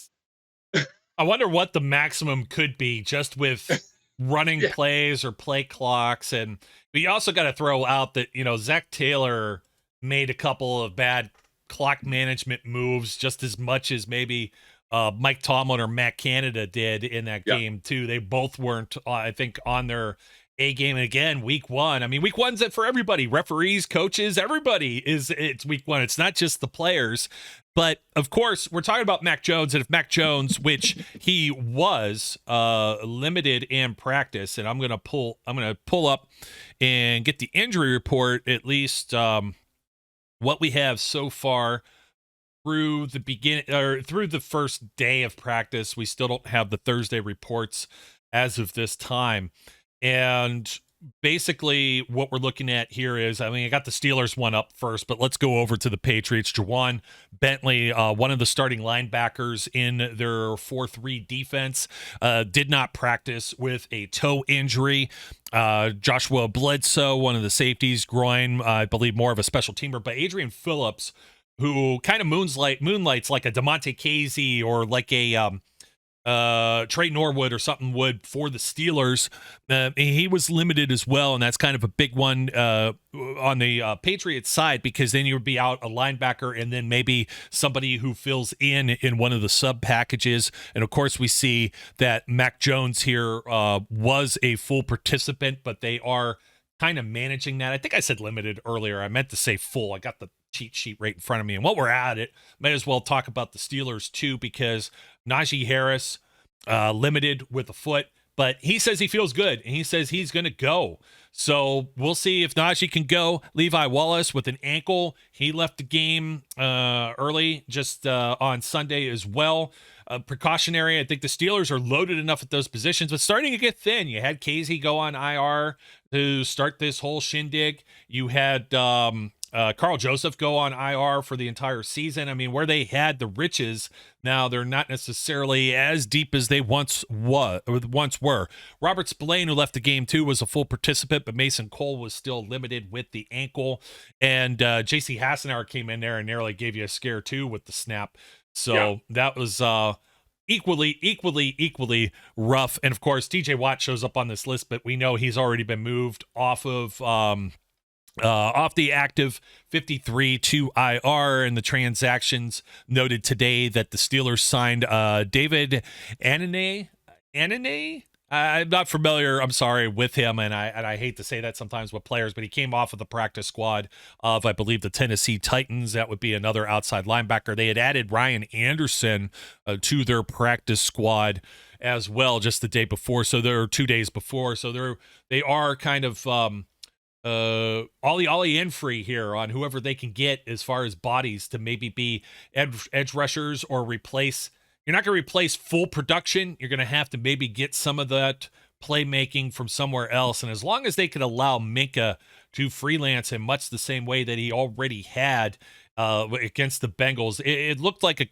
I wonder what the maximum could be just with running plays or play clocks. But you also got to throw out that, Zach Taylor made a couple of bad clock management moves just as much as maybe Mike Tomlin or Matt Canada did in that game too. They both weren't, I think, on their A game. And again, week one. I mean, week one's it for everybody. Referees, coaches, everybody it's week one. It's not just the players. But of course, we're talking about Mac Jones, and if Mac Jones, which he was limited in practice, and I'm gonna pull up and get the injury report, at least what we have so far through the beginning or through the first day of practice. We still don't have the Thursday reports as of this time. And basically what we're looking at here is, I got the Steelers one up first, but let's go over to the Patriots. Jawan Bentley, one of the starting linebackers in their 4-3 defense, did not practice with a toe injury. Joshua Bledsoe, one of the safeties, groin, I believe more of a special teamer, but Adrian Phillips, who kind of moonlights like a DeMonte Casey or like a Trey Norwood or something would for the Steelers. He was limited as well, and that's kind of a big one on the Patriots side, because then you would be out a linebacker and then maybe somebody who fills in one of the sub packages. And of course, we see that Mac Jones here was a full participant, but they are kind of managing that. I think I said limited earlier. I meant to say full. I got the cheat sheet right in front of me. And while we're at it, might as well talk about the Steelers too, because Najee Harris limited with a foot, but he says he feels good and he says he's going to go. So we'll see if Najee can go. Levi Wallace with an ankle, he left the game early just on Sunday as well. Precautionary. I think the Steelers are loaded enough at those positions, but starting to get thin. You had Casey go on IR to start this whole shindig. You had Carl Joseph go on IR for the entire season. I mean, where they had the riches, now they're not necessarily as deep as they once were. Robert Spillane, who left the game too, was a full participant, but Mason Cole was still limited with the ankle. And J.C. Hassenauer came in there and nearly gave you a scare too with the snap. So that was equally rough. And of course, TJ Watt shows up on this list, but we know he's already been moved off the active 53 to IR, and the transactions noted today that the Steelers signed David Anane. I'm not familiar, I'm sorry, with him, and I hate to say that sometimes with players, but he came off of the practice squad of, I believe, the Tennessee Titans. That would be another outside linebacker. They had added Ryan Anderson to their practice squad as well just the day before, so they're 2 days before. So they are kind of ollie in free here on whoever they can get as far as bodies to maybe be edge rushers or replace. You're not going to replace full production. You're going to have to maybe get some of that playmaking from somewhere else. And as long as they could allow Minka to freelance in much the same way that he already had against the Bengals, it looked like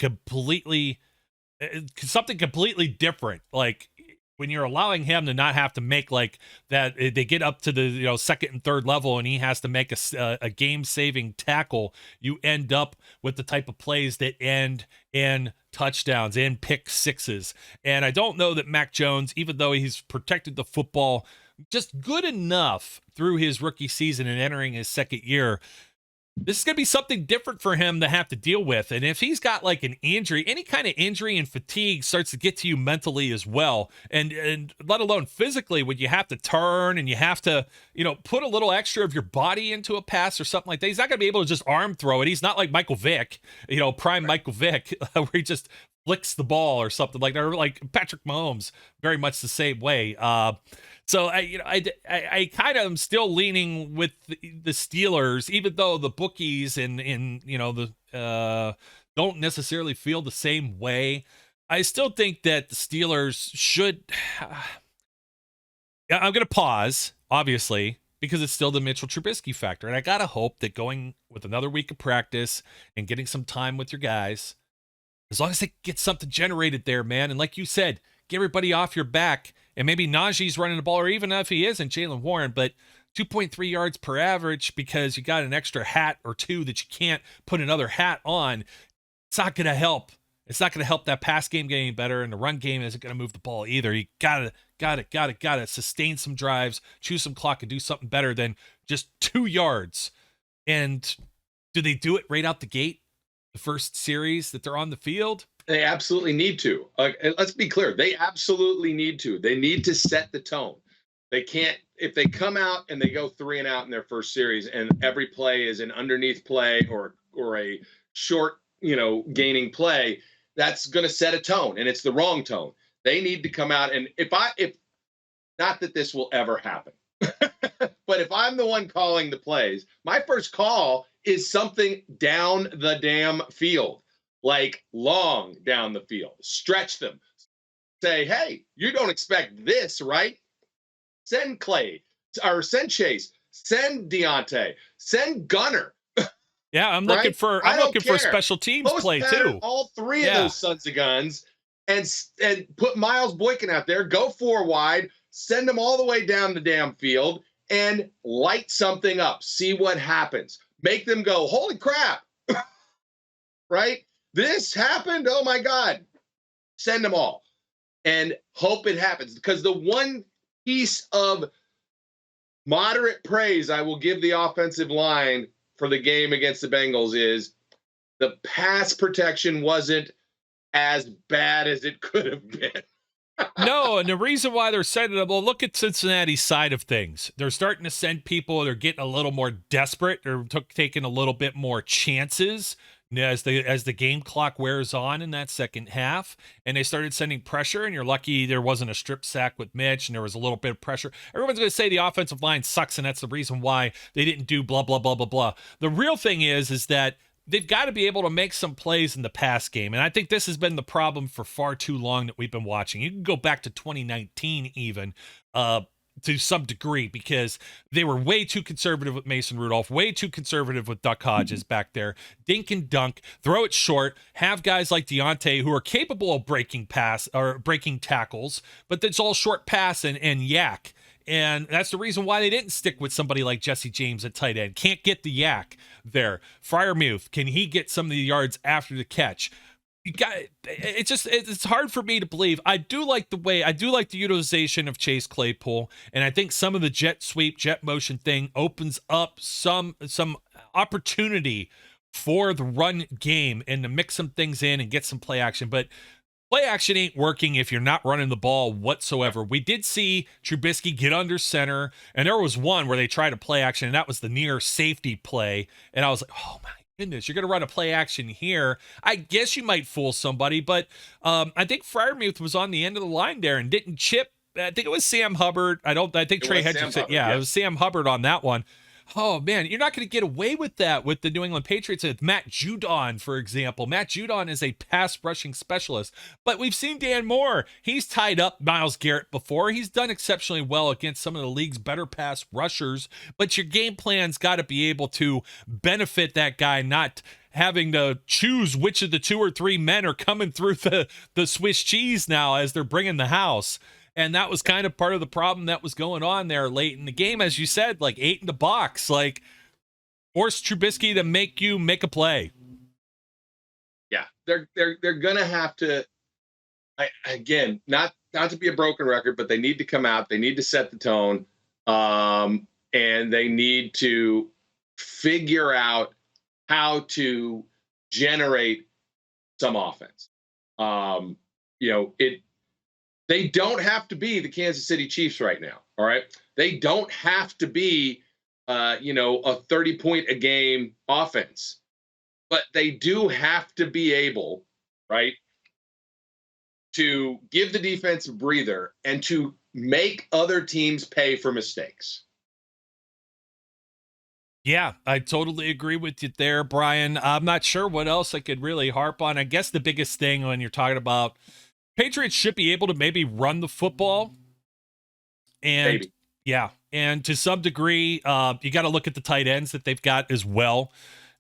something completely different. Like, when you're allowing him to not have to make like that, they get up to the second and third level and he has to make a game-saving tackle, you end up with the type of plays that end in touchdowns and pick sixes. And I don't know that Mac Jones, even though he's protected the football just good enough through his rookie season and entering his second year, this is going to be something different for him to have to deal with. And if he's got like an injury, any kind of injury and fatigue starts to get to you mentally as well. And let alone physically, when you have to turn and you have to, put a little extra of your body into a pass or something like that. He's not going to be able to just arm throw it. He's not like Michael Vick, prime Michael Vick, where he just flicks the ball or something like that, or like Patrick Mahomes, very much the same way. So I kind of am still leaning with the Steelers, even though the bookies and the don't necessarily feel the same way. I still think that the Steelers should. I'm going to pause, obviously, because it's still the Mitchell Trubisky factor. And I got to hope that going with another week of practice and getting some time with your guys, as long as they get something generated there, man. And like you said, get everybody off your back. And maybe Najee's running the ball, or even if he isn't, Jaylen Warren, but 2.3 yards per average because you got an extra hat or two that you can't put another hat on. It's not going to help. It's not going to help that pass game get any better, and the run game isn't going to move the ball either. You gotta sustain some drives, choose some clock, and do something better than just 2 yards. And do they do it right out the gate? The first series that they're on the field? They absolutely need to. Let's be clear. They absolutely need to. They need to set the tone. They can't, if they come out and they go 3 and out in their first series and every play is an underneath play or a short, gaining play, that's going to set a tone, and it's the wrong tone. They need to come out, and if not that this will ever happen, but if I'm the one calling the plays, my first call is something down the damn field, like long down the field. Stretch them. Say, hey, you don't expect this, right? Send Clay, or send Chase, send Deontay, send Gunner. Yeah, I'm looking for special teams play too. All 3 of those sons of guns, and put Miles Boykin out there. Go 4 wide. Send them all the way down the damn field and light something up. See what happens. Make them go, holy crap! Right? This happened. Oh my God! Send them all, and hope it happens. Because the one piece of moderate praise I will give the offensive line for the game against the Bengals is the pass protection wasn't as bad as it could have been. No, and the reason why they're sending them, well, look at Cincinnati's side of things. They're starting to send people, they're getting a little more desperate, they're taking a little bit more chances as the game clock wears on in that second half, and they started sending pressure, and you're lucky there wasn't a strip sack with Mitch, and there was a little bit of pressure. Everyone's going to say the offensive line sucks, and that's the reason why they didn't do blah, blah, blah, blah, blah. The real thing is that they've got to be able to make some plays in the pass game, and I think this has been the problem for far too long that we've been watching. You can go back to 2019 even, to some degree, because they were way too conservative with Mason Rudolph, way too conservative with Duck Hodges back there. Dink and dunk, throw it short, have guys like Deontay who are capable of breaking tackles, but it's all short pass and yak. And that's the reason why they didn't stick with somebody like Jesse James at tight end. Can't get the yak there. Freiermuth, can he get some of the yards after the catch? It's hard for me to believe. I do like the utilization of Chase Claypool, and I think some of the jet sweep, jet motion thing opens up some opportunity for the run game and to mix some things in and get some play action. But play action ain't working if you're not running the ball whatsoever. We did see Trubisky get under center, and there was one where they tried a play action, and that was the near safety play, and I was like, oh my goodness, you're going to run a play action here. I guess you might fool somebody, but I think Freiermuth was on the end of the line there and didn't chip. I think it was Sam Hubbard. I think Trey Hedges said, it was Sam Hubbard on that one. Oh, man, you're not going to get away with that with the New England Patriots. With Matt Judon, for example. Matt Judon is a pass rushing specialist, but we've seen Dan Moore. He's tied up Myles Garrett before. He's done exceptionally well against some of the league's better pass rushers, but your game plan's got to be able to benefit that guy, not having to choose which of the 2 or 3 men are coming through the Swiss cheese now as they're bringing the house. And that was kind of part of the problem that was going on there late in the game. As you said, like 8 in the box, like force Trubisky to make a play. Yeah, they're going to have to, again, not to be a broken record, but they need to come out. They need to set the tone, and they need to figure out how to generate some offense. They don't have to be the Kansas City Chiefs right now, all right? They don't have to be, a 30-point a game offense. But they do have to be able, right, to give the defense a breather and to make other teams pay for mistakes. Yeah, I totally agree with you there, Brian. I'm not sure what else I could really harp on. I guess the biggest thing when you're talking about Patriots should be able to maybe run the football. And Maybe. yeah, and to some degree, you got to look at the tight ends that they've got as well.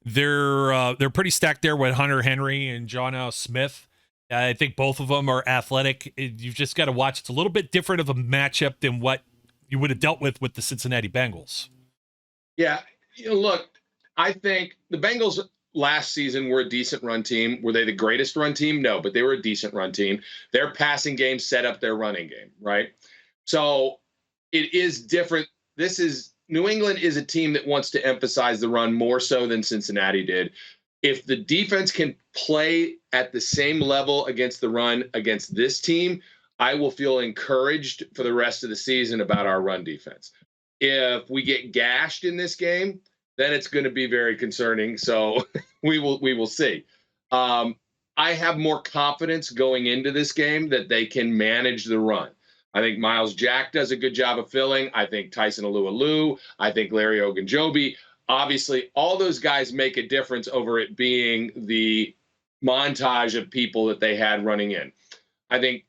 They're pretty stacked there with Hunter Henry and John Smith. I think both of them are athletic. You've just got to watch. It's a little bit different of a matchup than what you would have dealt with the Cincinnati Bengals. Yeah, look, I think the Bengals last season were a decent run team. Were they the greatest run team? No, but they were a decent run team. Their passing game set up their running game, right? So it is different. New England is a team that wants to emphasize the run more so than Cincinnati did. If the defense can play at the same level against the run against this team, I will feel encouraged for the rest of the season about our run defense. If we get gashed in this game, then it's going to be very concerning. So we will see. I have more confidence going into this game that they can manage the run. I think Miles Jack does a good job of filling. I think Tyson Alualu. I think Larry Ogunjobi. Obviously, all those guys make a difference over it being the montage of people that they had running in. I think,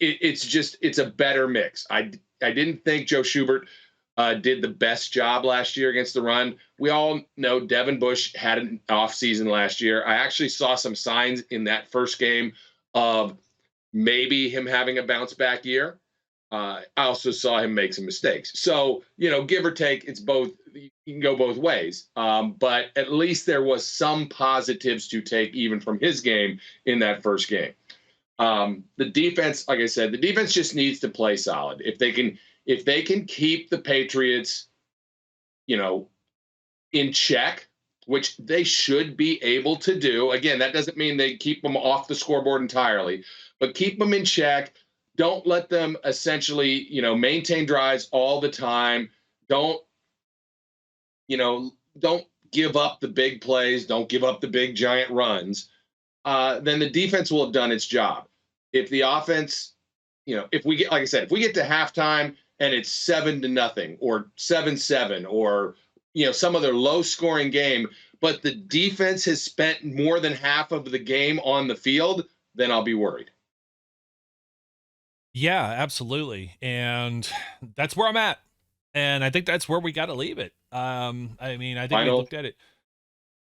it's a better mix. I didn't think Joe Schubert did the best job last year against the run. We all know Devin Bush had an off season last year. I actually saw some signs in that first game of maybe him having a bounce back year. I also saw him make some mistakes. So, give or take, it's both. You can go both ways. But at least there was some positives to take even from his game in that first game. The defense, like I said, the defense just needs to play solid. If they can keep the Patriots, in check, which they should be able to do. Again, that doesn't mean they keep them off the scoreboard entirely, but keep them in check. Don't let them essentially, maintain drives all the time. Don't give up the big plays. Don't give up the big giant runs. Then the defense will have done its job. If the offense, if we get, like I said, if we get to halftime and it's 7-0 or 7-7 or, some other low scoring game, but the defense has spent more than half of the game on the field, then I'll be worried. Yeah, absolutely. And that's where I'm at. And I think that's where we got to leave it. I think we looked at it.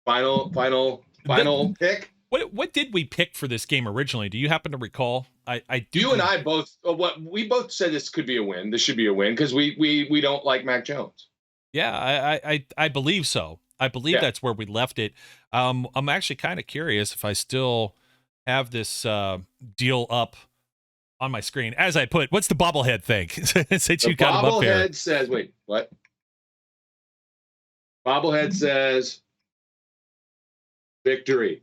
Final pick. What did we pick for this game originally? Do you happen to recall? I do. You and I both. We both said this could be a win. This should be a win because we don't like Mac Jones. Yeah, I believe so. I believe that's where we left it. I'm actually kind of curious if I still have this deal up on my screen. As I put, what's the bobblehead thing? Since you got him up here. Bobblehead says, wait, what? Bobblehead says, victory.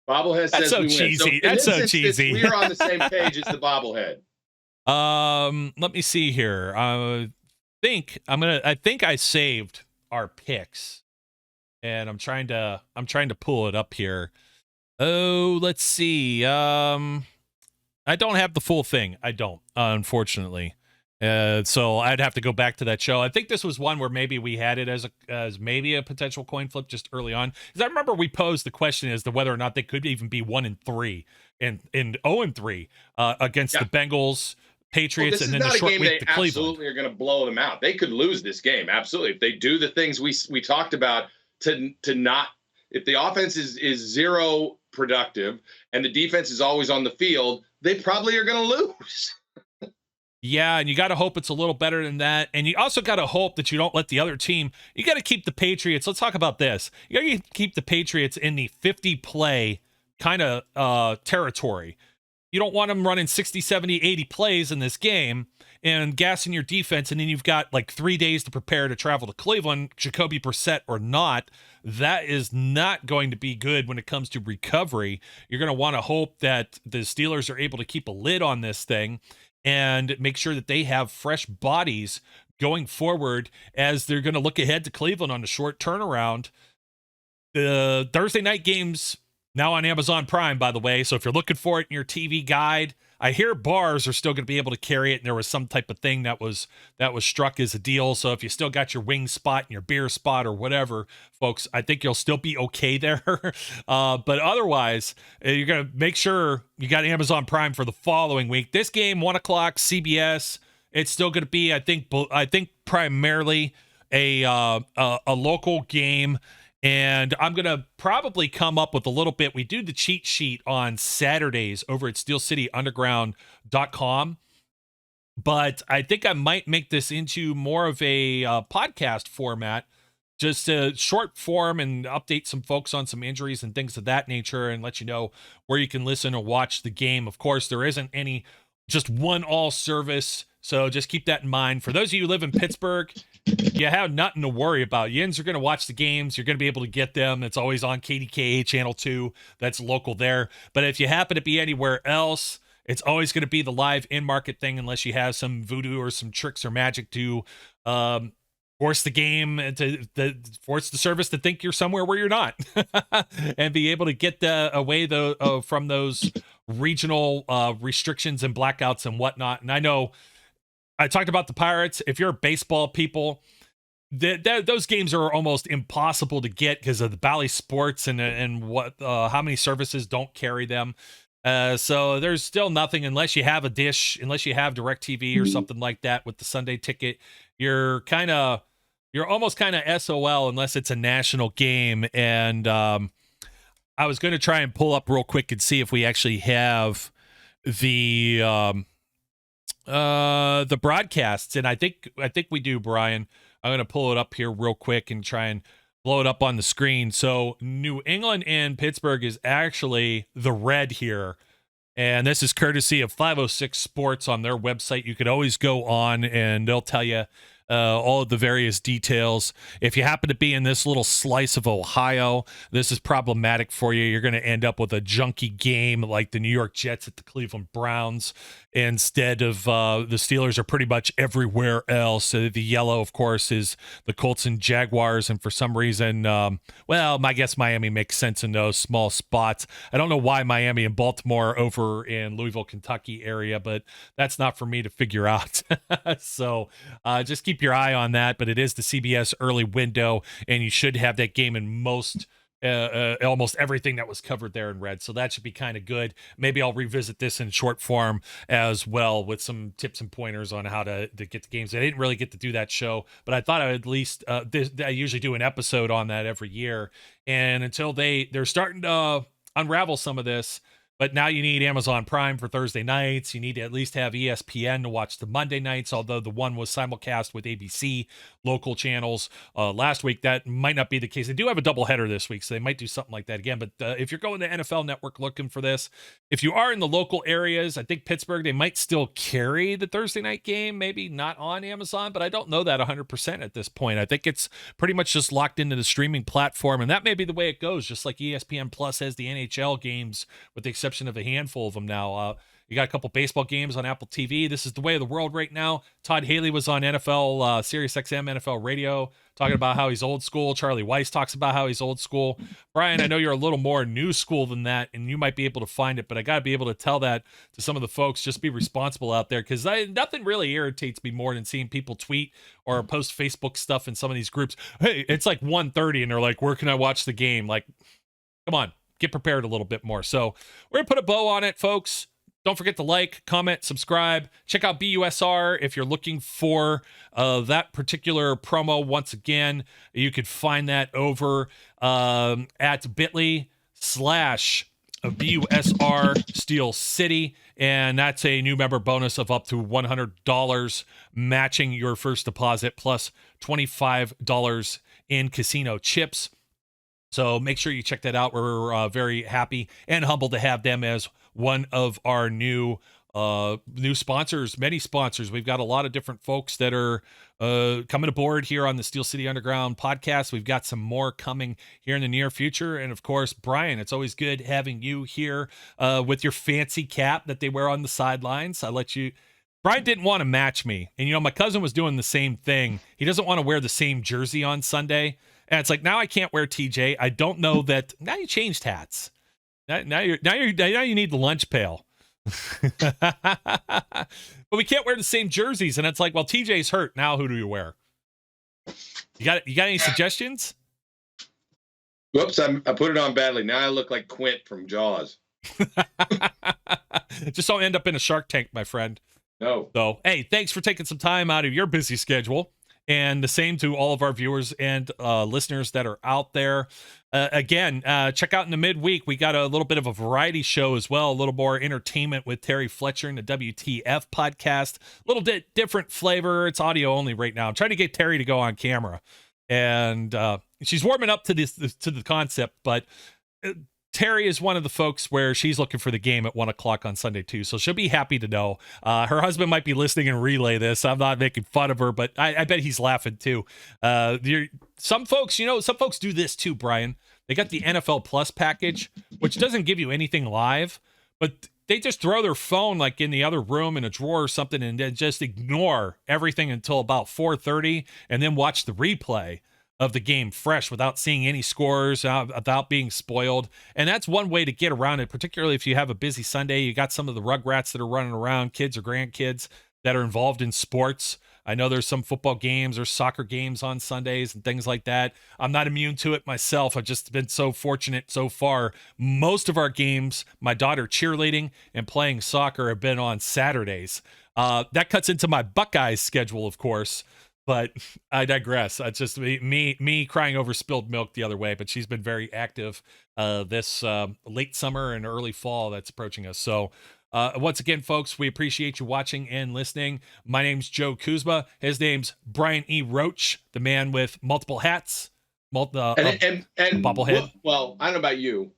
Bobblehead says so we cheesy. win. That's so cheesy. We are on the same page as the bobblehead. Let me see here. I think I saved our picks, and I'm trying to pull it up here. Oh, let's see. I don't have the full thing. I don't, unfortunately. So I'd have to go back to that show. I think this was one where maybe we had it as maybe a potential coin flip just early on. Because I remember we posed the question as to whether or not they could even be 1-3 and 0-3 against the Bengals, Patriots, and then the short week to Cleveland. Absolutely are going to blow them out. They could lose this game. Absolutely. If they do the things we talked about to not, if the offense is zero productive and the defense is always on the field, they probably are going to lose. Yeah, and you got to hope it's a little better than that. And you also got to hope that you don't let the other team, you got to keep the Patriots. Let's talk about this. You got to keep the Patriots in the 50 play kind of territory. You don't want them running 60, 70, 80 plays in this game and gassing your defense. And then you've got like 3 days to prepare to travel to Cleveland, Jacoby Brissett or not. That is not going to be good when it comes to recovery. You're going to want to hope that the Steelers are able to keep a lid on this thing and make sure that they have fresh bodies going forward as they're going to look ahead to Cleveland on a short turnaround. The Thursday night games now on Amazon Prime, by the way. So if you're looking for it in your TV guide, I hear bars are still going to be able to carry it, and there was some type of thing that was struck as a deal. So if you still got your wing spot and your beer spot or whatever, folks, I think you'll still be okay there. But otherwise, you're going to make sure you got Amazon Prime for the following week. This game, 1 o'clock, CBS. It's still going to be, I think primarily a local game. And I'm going to probably come up with a little bit. We do the cheat sheet on Saturdays over at steelcityunderground.com. But I think I might make this into more of a podcast format, just a short form, and update some folks on some injuries and things of that nature, and let you know where you can listen or watch the game. Of course, there isn't any just one all service, so just keep that in mind. For those of you who live in Pittsburgh, you have nothing to worry about. Yins are going to watch the games. You're going to be able to get them. It's always on KDKA Channel 2. That's local there. But if you happen to be anywhere else, it's always going to be the live in-market thing, unless you have some voodoo or some tricks or magic to force the game, to force the service to think you're somewhere where you're not, and be able to get away from those regional restrictions and blackouts and whatnot. And I know I talked about the Pirates. If you're baseball people, those games are almost impossible to get because of the Bally Sports and what how many services don't carry them. So there's still nothing, unless you have a dish, unless you have DirecTV or something like that with the Sunday ticket. You're almost kind of SOL unless it's a national game. And I was going to try and pull up real quick and see if we actually have the broadcasts, and I think we do, Brian. I'm going to pull it up here real quick and try and blow it up on the screen. So New England and Pittsburgh is actually the red here, and this is courtesy of 506 Sports on their website. You could always go on and they'll tell you all of the various details. If you happen to be in this little slice of Ohio, this is problematic for you. You're going to end up with a junky game like the New York Jets at the Cleveland Browns instead of the Steelers are pretty much everywhere else. The yellow, of course, is the Colts and Jaguars, and for some reason, well, I guess Miami makes sense in those small spots. I don't know why Miami and Baltimore over in Louisville, Kentucky area, but that's not for me to figure out. So just keep your eye on that, but it is the CBS early window, and you should have that game in most almost everything that was covered there in red, so that should be kind of good. Maybe I'll revisit this in short form as well with some tips and pointers on how to get the games. I didn't really get to do that show, but I thought I would at least I usually do an episode on that every year, and until they're starting to unravel some of this. But now you need Amazon Prime for Thursday nights. You need to at least have ESPN to watch the Monday nights, although the one was simulcast with ABC local channels last week. That might not be the case. They do have a doubleheader this week, so they might do something like that again. But if you're going to NFL Network looking for this, if you are in the local areas, I think Pittsburgh, they might still carry the Thursday night game, maybe not on Amazon, but I don't know that 100% at this point. I think it's pretty much just locked into the streaming platform, and that may be the way it goes, just like ESPN Plus has the NHL games, with the exception of a handful of them now. You got a couple baseball games on Apple TV. This is the way of the world right now. Todd Haley was on NFL, Sirius XM NFL radio, talking about how he's old school. Charlie Weiss talks about how he's old school. Brian, I know you're a little more new school than that, and you might be able to find it, but I got to be able to tell that to some of the folks. Just be responsible out there, because nothing really irritates me more than seeing people tweet or post Facebook stuff in some of these groups. Hey, it's like 1:30, and they're like, where can I watch the game? Like, come on, get prepared a little bit more. So we're going to put a bow on it, folks. Don't forget to like, comment, subscribe. Check out BUSR if you're looking for that particular promo. Once again, you could find that over at bit.ly/BUSR Steel City. And that's a new member bonus of up to $100, matching your first deposit, plus $25 in casino chips. So make sure you check that out. We're very happy and humbled to have them as one of our new sponsors, many sponsors. We've got a lot of different folks that are coming aboard here on the Steel City Underground podcast. We've got some more coming here in the near future. And of course, Brian, it's always good having you here with your fancy cap that they wear on the sidelines. Brian didn't want to match me. And, my cousin was doing the same thing. He doesn't want to wear the same jersey on Sunday. And it's like, now I can't wear TJ. I don't know that. Now you changed hats. Now you need the lunch pail. But we can't wear the same jerseys, and it's like, well, TJ's hurt. Now who do you wear? You got any suggestions? Whoops, I put it on badly. Now I look like Quint from Jaws. Just don't end up in a Shark Tank, my friend. No. So, hey, thanks for taking some time out of your busy schedule. And the same to all of our viewers and listeners that are out there. Again, check out in the midweek, we got a little bit of a variety show as well, a little more entertainment with Terry Fletcher and the WTF podcast. A little bit different flavor. It's audio only right now. I'm trying to get Terry to go on camera. And she's warming up to to the concept, but Terry is one of the folks where she's looking for the game at 1:00 on Sunday too. So she'll be happy to know. Her husband might be listening and relay this. I'm not making fun of her, but I bet he's laughing too. Some folks do this too, Brian. They got the NFL Plus package, which doesn't give you anything live, but they just throw their phone like in the other room in a drawer or something and then just ignore everything until about 4:30 and then watch the replay of the game fresh without seeing any scores, without being spoiled. And that's one way to get around it, particularly if you have a busy Sunday. You got some of the rugrats that are running around, kids or grandkids that are involved in sports. I know there's some football games or soccer games on Sundays and things like that. I'm not immune to it myself. I've just been so fortunate so far. Most of our games, my daughter cheerleading and playing soccer, have been on Saturdays. That cuts into my Buckeyes schedule, of course. But I digress. It's just me crying over spilled milk the other way. But she's been very active this late summer and early fall that's approaching us. So once again, folks, we appreciate you watching and listening. My name's Joe Kuzma. His name's Brian E. Roach, the man with multiple hats. And bobblehead. Well, I don't know about you.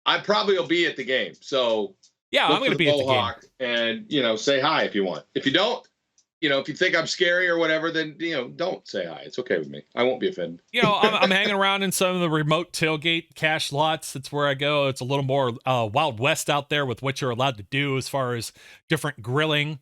I probably will be at the game. So yeah, I'm going to be at the game. And, say hi if you want. If you don't, if you think I'm scary or whatever, then, don't say hi. It's okay with me. I won't be offended. I'm hanging around in some of the remote tailgate cash lots. That's where I go. It's a little more Wild West out there with what you're allowed to do as far as different grilling,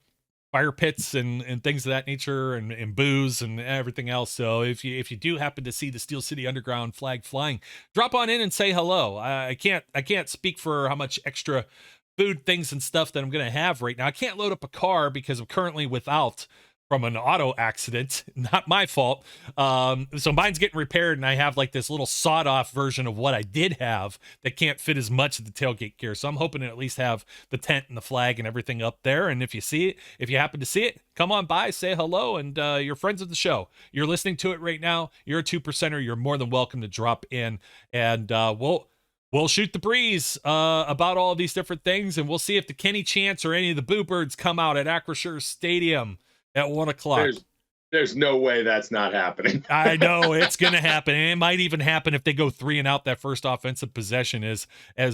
fire pits and things of that nature and booze and everything else. So if you do happen to see the Steel City Underground flag flying, drop on in and say hello. I can't speak for how much extra food, things, and stuff that I'm going to have right now. I can't load up a car because I'm currently without from an auto accident. Not my fault. So mine's getting repaired, and I have like this little sawed-off version of what I did have that can't fit as much of the tailgate gear. So I'm hoping to at least have the tent and the flag and everything up there. And if you happen to see it, come on by, say hello, and you're friends of the show. You're listening to it right now. You're a 2%er. You're more than welcome to drop in, and we'll shoot the breeze about all of these different things, and we'll see if the Kenny Chance or any of the Boo Birds come out at Acrisure Stadium at 1:00. There's no way that's not happening. I know it's going to happen. And it might even happen if they go 3 and out that first offensive possession. As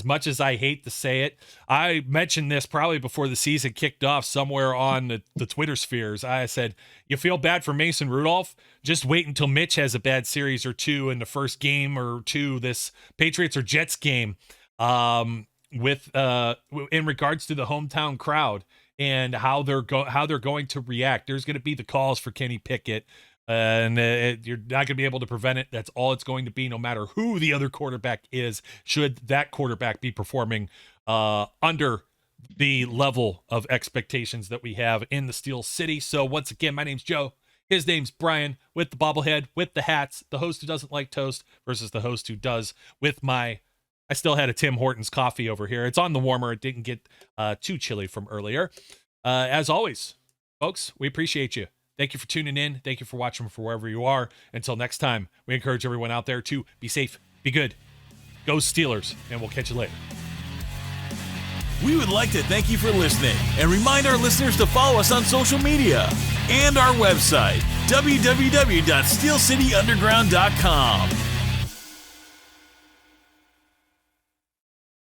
much as I hate to say it, I mentioned this probably before the season kicked off somewhere on the Twitter spheres. I said, you feel bad for Mason Rudolph? Just wait until Mitch has a bad series or two in the first game or two, this Patriots or Jets game, with in regards to the hometown crowd and how they're going to react. There's going to be the calls for Kenny Pickett, and you're not going to be able to prevent it. That's all it's going to be, no matter who the other quarterback is, should that quarterback be performing under the level of expectations that we have in the Steel City. So once again, my name's Joe. His name's Brian, with the bobblehead, with the hats, the host who doesn't like toast versus the host who does, with my... I still had a Tim Hortons coffee over here. It's on the warmer. It didn't get too chilly from earlier. As always, folks, we appreciate you. Thank you for tuning in. Thank you for watching from wherever you are. Until next time, we encourage everyone out there to be safe, be good, go Steelers, and we'll catch you later. We would like to thank you for listening and remind our listeners to follow us on social media and our website, www.steelcityunderground.com.